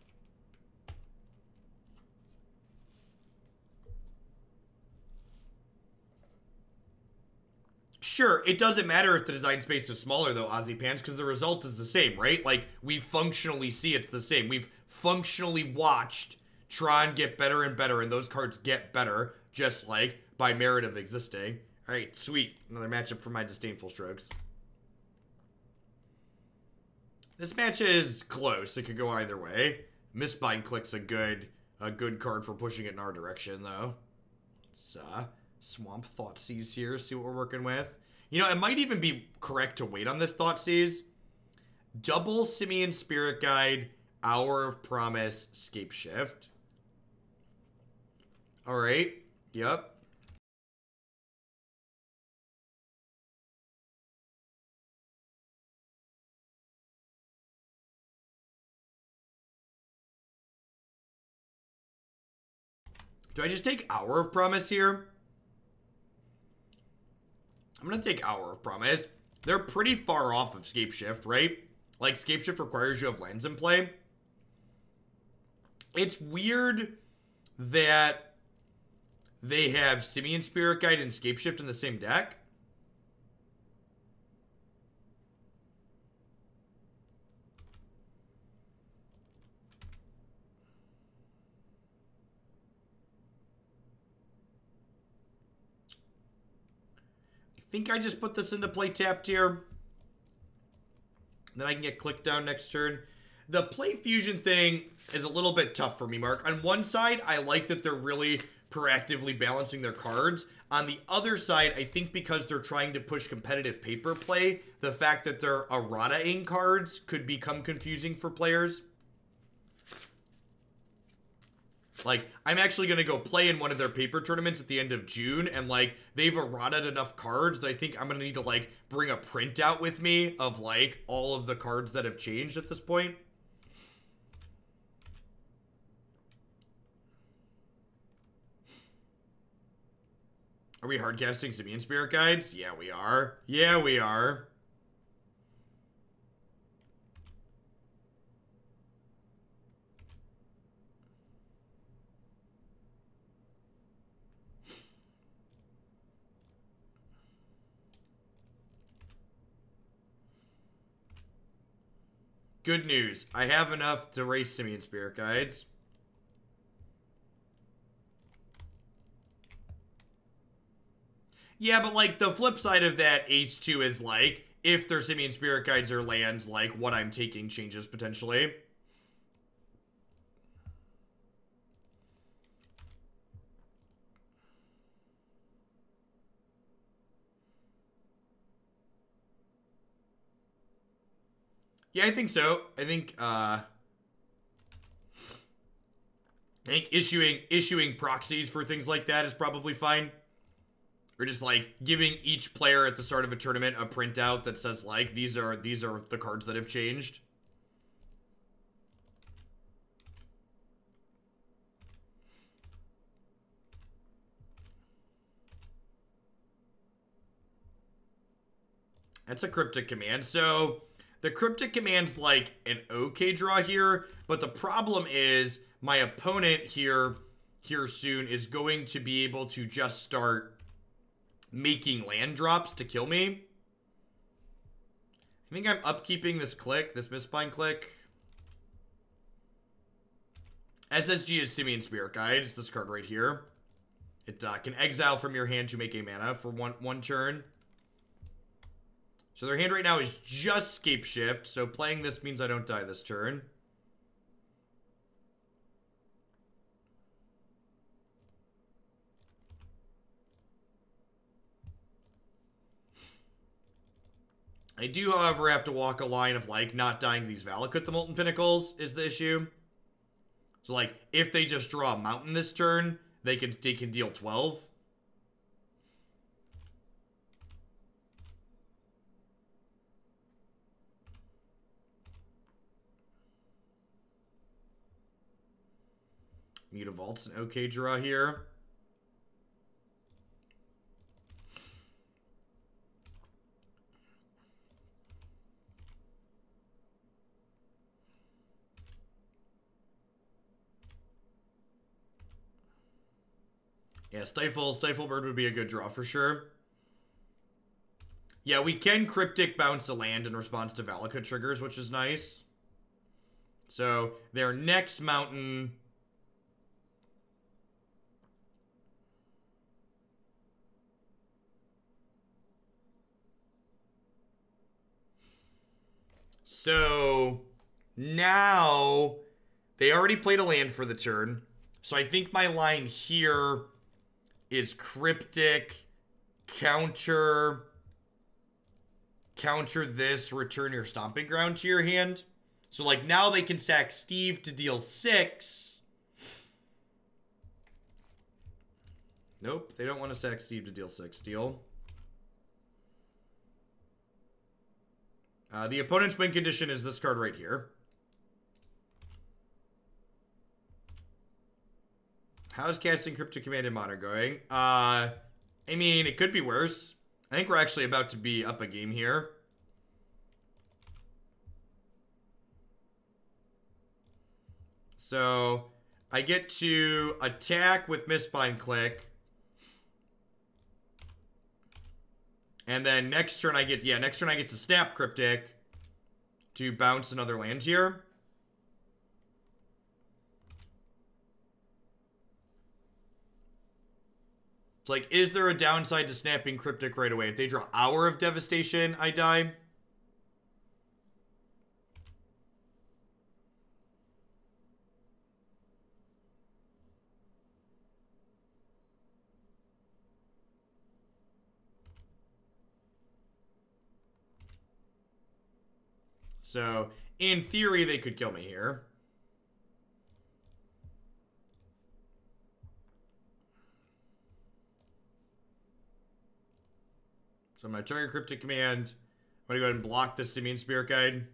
Sure, it doesn't matter if the design space is smaller though, Ozzy Pants, because the result is the same, right? Like, we functionally see it's the same. We've functionally watched Tron get better and better, and those cards get better, just like by merit of existing. Alright, sweet. Another matchup for my Disdainful Strokes. This match is close. It could go either way. Mistbind Clique's a good card for pushing it in our direction, though. Let's swamp Thoughtseize here, see what we're working with. You know, it might even be correct to wait on this Thoughtseize. Double Simian Spirit Guide, Hour of Promise, Scape Shift. Alright, yep. Do I just take Hour of Promise here? I'm going to take Hour of Promise. They're pretty far off of Scape Shift, right? Like, Scape Shift requires you have lands in play. It's weird that they have Simian Spirit Guide and Scape Shift in the same deck. I think I just put this into play tapped here. Then I can get clicked down next turn. The play fusion thing is a little bit tough for me, Mark. On one side, I like that they're really proactively balancing their cards. On the other side, I think because they're trying to push competitive paper play, the fact that they're errata-ing cards could become confusing for players. Like, I'm actually going to go play in one of their paper tournaments at the end of June, and, like, they've errataed enough cards that I think I'm going to need to, like, bring a printout with me of, like, all of the cards that have changed at this point. Are we hardcasting Simian Spirit Guides? Yeah, we are. Yeah, we are. Good news. I have enough to race Simian Spirit Guides. Yeah, but, like, the flip side of that Ace 2 is, like, if their Simian Spirit Guides or lands, like, what I'm taking changes potentially. Yeah, I think so. I think issuing proxies for things like that is probably fine. Or just, like, giving each player at the start of a tournament a printout that says, like, these are the cards that have changed. That's a Cryptic Command. So, the Cryptic Command's, like, an okay draw here, but the problem is my opponent here soon is going to be able to just start making land drops to kill me. I think I'm upkeeping this clique, this Mistbind Clique. SSG is Simian Spirit Guide. It's this card right here. It can exile from your hand to make a mana for one turn. So their hand right now is just Scape Shift, so playing this means I don't die this turn. I do, however, have to walk a line of, like, not dying to these Valakut the Molten Pinnacles is the issue. So, like, if they just draw a mountain this turn, they can deal 12. Mutavault's an okay draw here. Yeah, Stifle Bird would be a good draw for sure. Yeah, we can Cryptic bounce a land in response to Valakut triggers, which is nice. So, their next mountain... So, now, they already played a land for the turn. So I think my line here is Cryptic, counter this, return your Stomping Ground to your hand. So, like, now they can sack Steve to deal 6. Nope, they don't want to sack Steve to deal 6. Deal. The opponent's win condition is this card right here. How's casting Cryptic Command in Modern going? I mean, it could be worse. I think we're actually about to be up a game here. So, I get to attack with Mistbind Clique. And then next turn I get, to snap Cryptic to bounce another land here. It's like, is there a downside to snapping Cryptic right away? If they draw Hour of Devastation, I die. So, in theory, they could kill me here. So I'm going to trigger Cryptic Command. I'm going to go ahead and block the Simian Spirit Guide.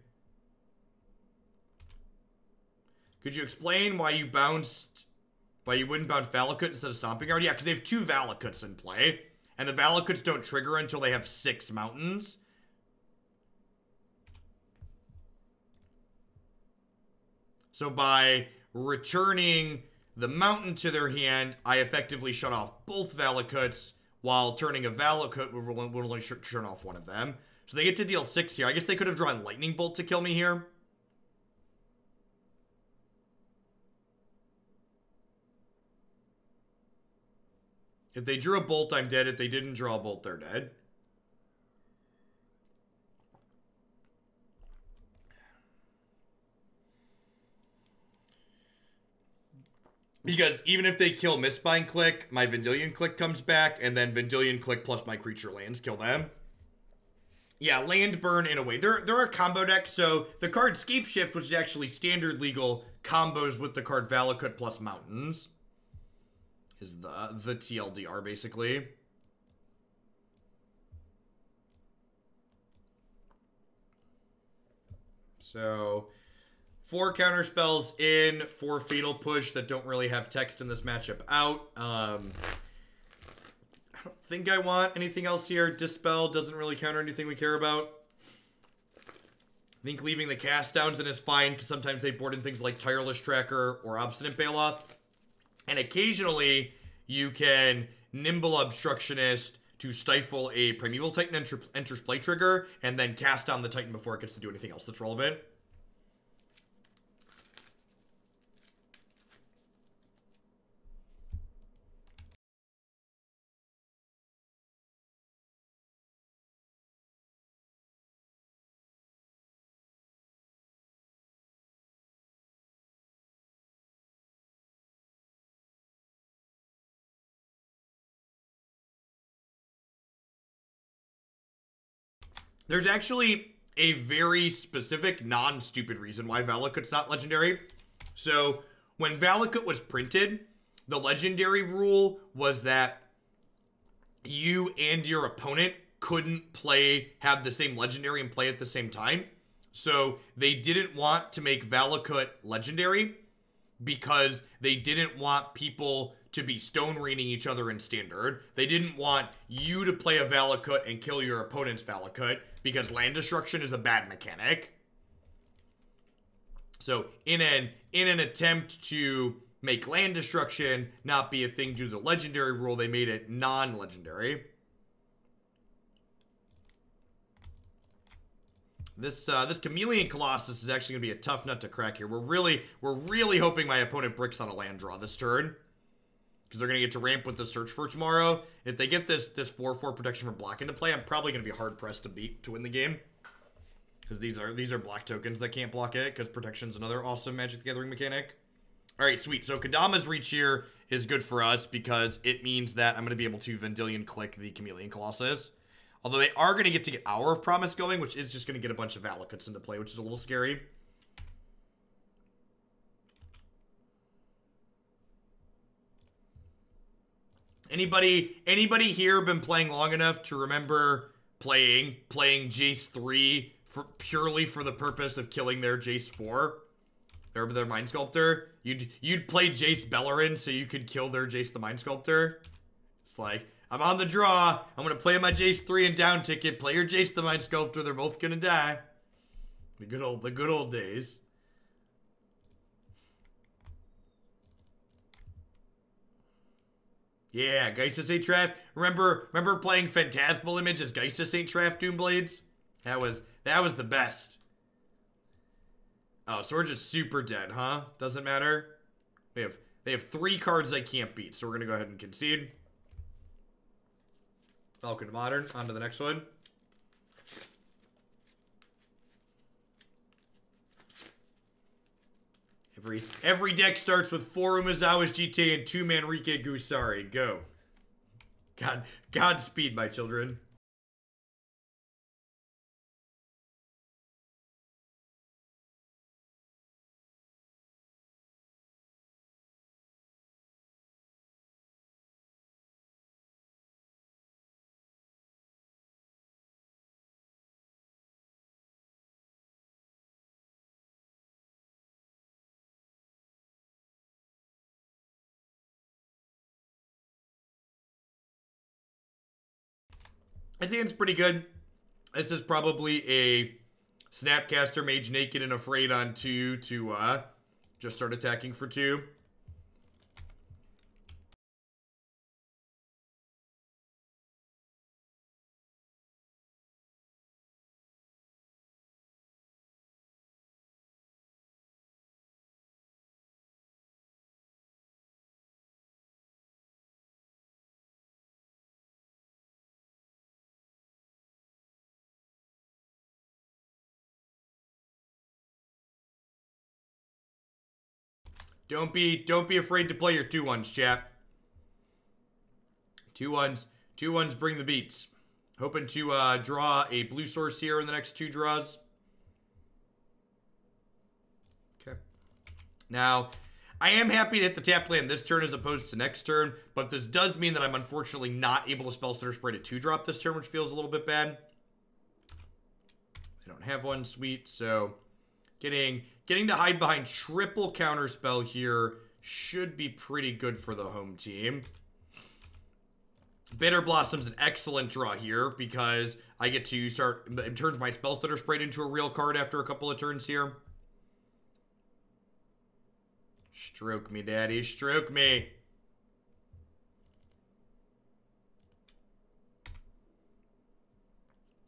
Could you explain why you wouldn't bounce Valakut instead of Stomping Ground? Yeah, because they have 2 Valakuts in play. And the Valakuts don't trigger until they have 6 mountains. So by returning the mountain to their hand, I effectively shut off both Valakuts, while turning a Valakut would only turn off one of them. So they get to deal 6 here. I guess they could have drawn Lightning Bolt to kill me here. If they drew a bolt, I'm dead. If they didn't draw a bolt, they're dead. Because even if they kill Mistbind Clique, my Vendilion Clique comes back, and then Vendilion Clique plus my creature lands kill them. Yeah, land burn in a way. They're a combo deck, so the card Scape Shift, which is actually standard legal, combos with the card Valakut plus Mountains. Is the TLDR, basically. So 4 counter spells in, 4 Fatal Push that don't really have text in this matchup out. I don't think I want anything else here. Dispel doesn't really counter anything we care about. I think leaving the cast downs in is fine, because sometimes they board in things like Tireless Tracker or Obstinate Bailoff. And occasionally, you can Nimble Obstructionist to stifle a Primeval Titan enters play trigger, and then cast down the Titan before it gets to do anything else that's relevant. There's actually a very specific, non-stupid reason why Valakut's not legendary. So, when Valakut was printed, the legendary rule was that you and your opponent couldn't have the same legendary and play at the same time. So, they didn't want to make Valakut legendary because they didn't want people to be stone raining each other in standard. They didn't want you to play a Valakut and kill your opponent's Valakut, because land destruction is a bad mechanic. So in an attempt to make land destruction not be a thing due to the legendary rule, they made it non-legendary. This Chameleon Colossus is actually gonna be a tough nut to crack here. We're really hoping my opponent bricks on a land draw this turn, because they're gonna get to ramp with the Search for tomorrow. If they get this 4/4 protection for block into play, I'm probably gonna be hard pressed to win the game, because these are black tokens that can't block it, because protection's another awesome Magic the Gathering mechanic. All right, sweet. So Kadama's reach here is good for us because it means that I'm gonna be able to Vendilion Clique the Chameleon Colossus. Although they are going to get Hour of Promise going, which is just going to get a bunch of Valakuts into play, which is a little scary. Anybody here been playing long enough to remember playing Jace 3 purely for the purpose of killing their Jace 4? Their Mind Sculptor? You'd play Jace Bellerin so you could kill their Jace the Mind Sculptor? It's like, I'm on the draw. I'm going to play my Jace 3 and down ticket. Play your Jace the Mind Sculptor. They're both going to die. The good old days. Yeah, Geist of St. Traff. Remember playing Phantasmal Image as Geist of St. Traff Doomblades? That was the best. Oh, so we're just super dead, huh? Doesn't matter. They have 3 cards I can't beat, so we're going to go ahead and concede. Falcon Modern, on to the next one. Every deck starts with 4 Umezawa's GT and 2 Manrique Gusari. Go. Godspeed, my children. This hand's pretty good. This is probably a Snapcaster Mage Naked and Afraid on 2 to just start attacking for 2. Don't be afraid to play your 2-1s, chap. 2-1s bring the beats. Hoping to draw a blue source here in the next 2 draws. Okay. Now, I am happy to hit the tap land this turn as opposed to next turn, but this does mean that I'm unfortunately not able to Spellstutter Sprite a 2-drop this turn, which feels a little bit bad. I don't have one, sweet, so getting to hide behind triple counterspell here should be pretty good for the home team. Bitterblossom's an excellent draw here because I get to start, it turns my Spellstutter Sprite into a real card after a couple of turns here. Stroke me, daddy, stroke me.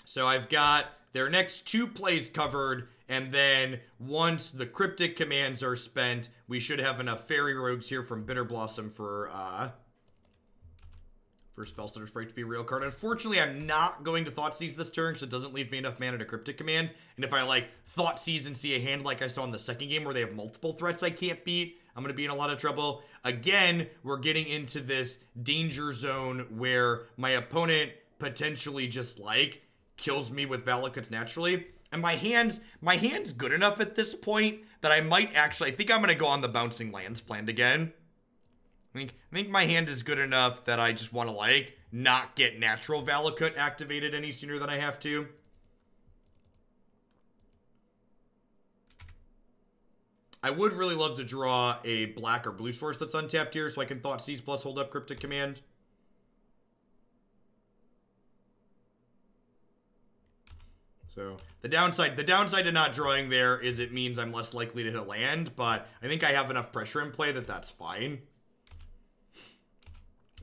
So I've got their next 2 plays covered, and then once the Cryptic Commands are spent, we should have enough Fairy Rogues here from Bitterblossom for Spellstutter Sprite to be a real card. Unfortunately, I'm not going to Thoughtseize this turn because it doesn't leave me enough mana to Cryptic Command. And if I, like, Thoughtseize and see a hand like I saw in the second game where they have multiple threats I can't beat, I'm going to be in a lot of trouble. Again, we're getting into this danger zone where my opponent potentially just, like, kills me with Valakuts naturally. And my hand's good enough at this point that I might actually, I think I'm going to go on the Bouncing Lands planned again. I think my hand is good enough that I just want to, like, not get natural Valakut activated any sooner than I have to. I would really love to draw a black or blue source that's untapped here so I can Thoughtseize plus hold up Cryptic Command. So the downside to not drawing there is it means I'm less likely to hit a land, but I think I have enough pressure in play that that's fine.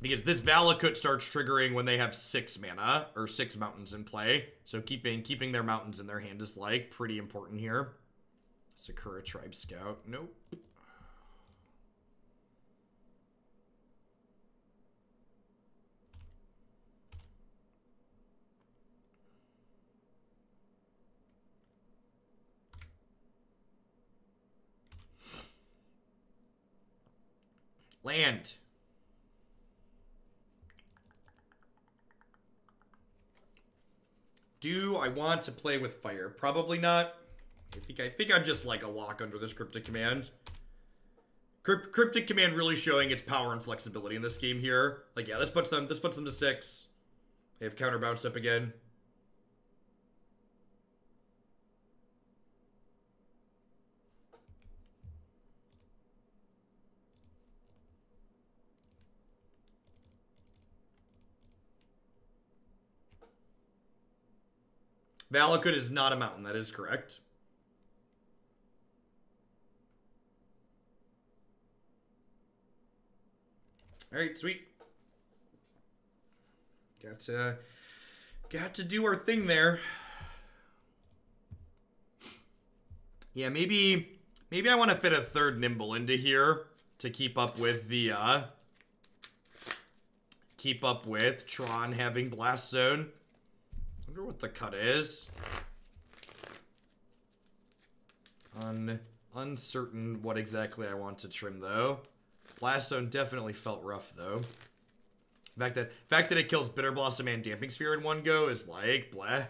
Because this Valakut starts triggering when they have 6 mana, or 6 mountains in play. So keeping their mountains in their hand is, like, pretty important here. Sakura Tribe Scout. Nope. Land. Do I want to play with fire? Probably not. I think I'm just like a lock under this Cryptic Command. Cryptic Command really showing its power and flexibility in this game here. Like, yeah, this puts them to 6. They have counter bounced up again. Valakut is not a mountain, that is correct. Alright, sweet. Got to do our thing there. Yeah, maybe I want to fit a 3rd Nimble into here to keep up with the Tron having Blast Zone. I wonder what the cut is. Uncertain what exactly I want to trim though. Blast Zone definitely felt rough though. The fact that it kills Bitterblossom and Damping Sphere in one go is like bleh.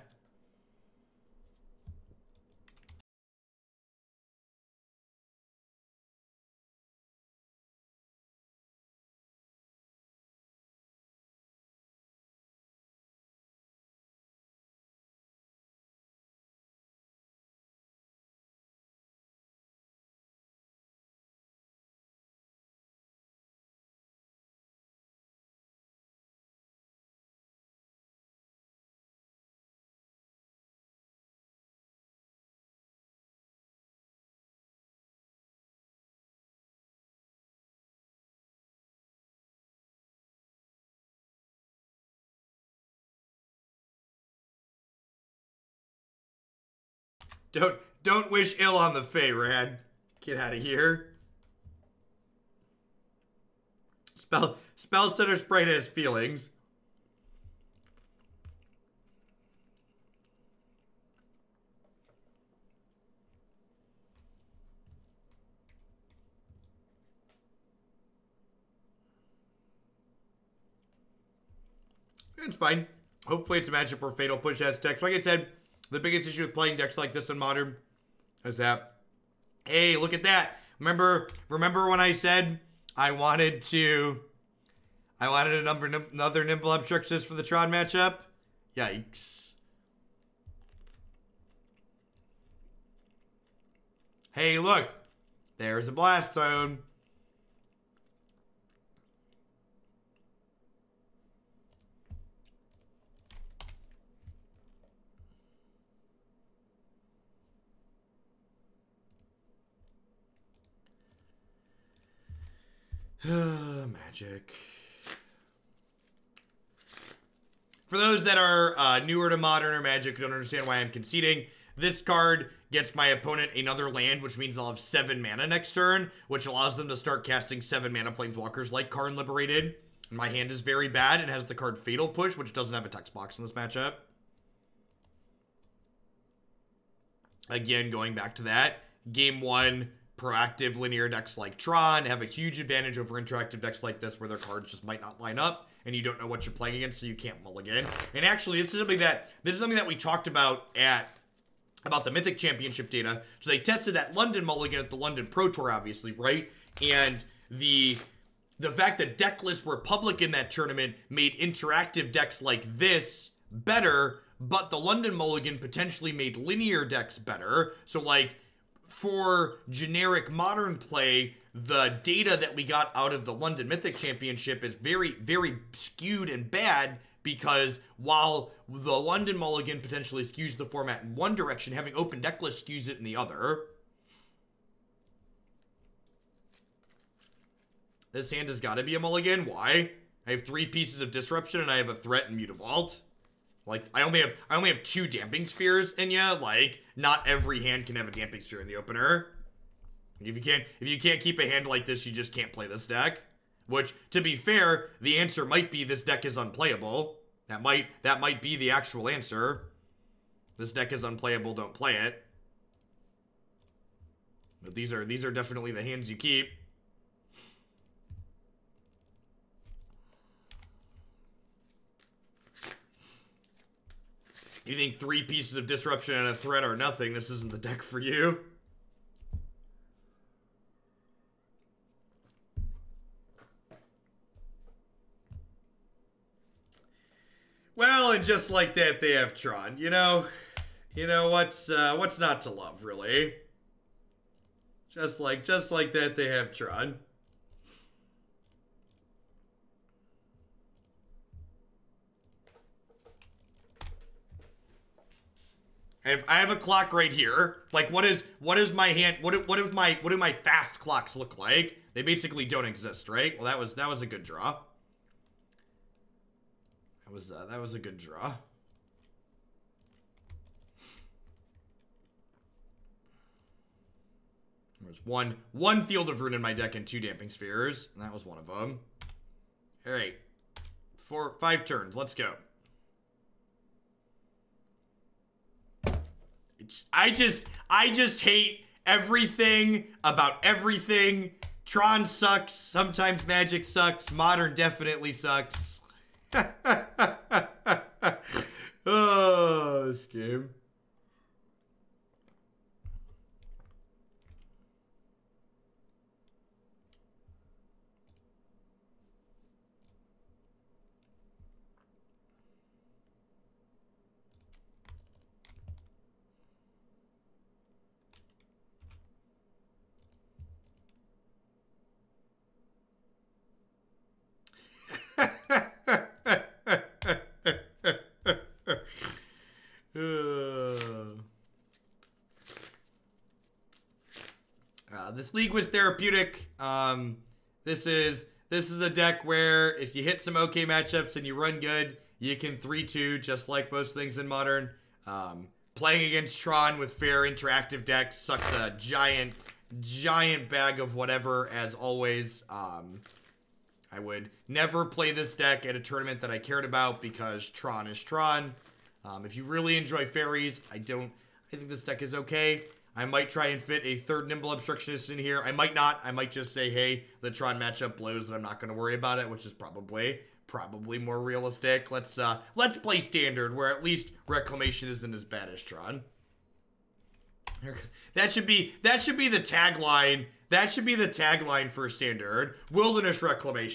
Don't wish ill on the Fae, Rad. Get out of here. Spellstutter Sprite has feelings. It's fine. Hopefully it's a matchup where Fatal Push has decks. Like I said, the biggest issue with playing decks like this in Modern is that, hey, look at that. Remember when I said I wanted another Nimble Obstructionist for the Tron matchup? Yikes. Hey, look. There's a Blast Zone. Magic. For those that are newer to Modern or Magic who don't understand why I'm conceding, this card gets my opponent another land, which means they'll have 7 mana next turn, which allows them to start casting 7 mana Planeswalkers like Karn Liberated. And my hand is very bad and has the card Fatal Push, which doesn't have a text box in this matchup. Again, going back to that, game 1, proactive linear decks like Tron have a huge advantage over interactive decks like this where their cards just might not line up and you don't know what you're playing against, so you can't mulligan. And actually, this is something that we talked about the Mythic Championship data. So they tested that London mulligan at the London Pro Tour, obviously, right? And the fact that deck lists were public in that tournament made interactive decks like this better, but the London mulligan potentially made linear decks better. So, like, for generic Modern play, the data that we got out of the London Mythic Championship is very, very skewed and bad, because while the London mulligan potentially skews the format in one direction, having open deck list skews it in the other. This hand has got to be a mulligan. Why? I have 3 pieces of disruption and I have a threat in Mutavault. Like, I only have 2 damping spheres in ya. Like, not every hand can have a damping sphere in the opener. If you can't keep a hand like this, you just can't play this deck. Which, to be fair, the answer might be this deck is unplayable. That might be the actual answer. This deck is unplayable, don't play it. But these are definitely the hands you keep. You think 3 pieces of disruption and a threat are nothing, this isn't the deck for you. Well, and just like that, they have Tron. You know what's not to love, really? Just like that, they have Tron. I have a clock right here. Like, what is my hand? What do my fast clocks look like? They basically don't exist, right? Well, that was a good draw. That was a good draw. There's one Field of Ruin in my deck and 2 Damping Spheres, and that was one of them. All right, 5 turns. Let's go. I just hate everything about everything. Tron sucks. Sometimes Magic sucks. Modern definitely sucks. Oh, this game. This league was therapeutic. This is a deck where if you hit some okay matchups and you run good, you can 3-2 just like most things in Modern. Playing against Tron with fair interactive decks sucks a giant bag of whatever, as always. I would never play this deck at a tournament that I cared about because Tron is Tron. If you really enjoy fairies, I think this deck is okay. I might try and fit a 3rd Nimble Obstructionist in here. I might not. I might just say, hey, the Tron matchup blows and I'm not going to worry about it, which is probably probably more realistic. Let's play Standard, where at least Reclamation isn't as bad as Tron. That should be the tagline. That should be the tagline for Standard. Wilderness Reclamation.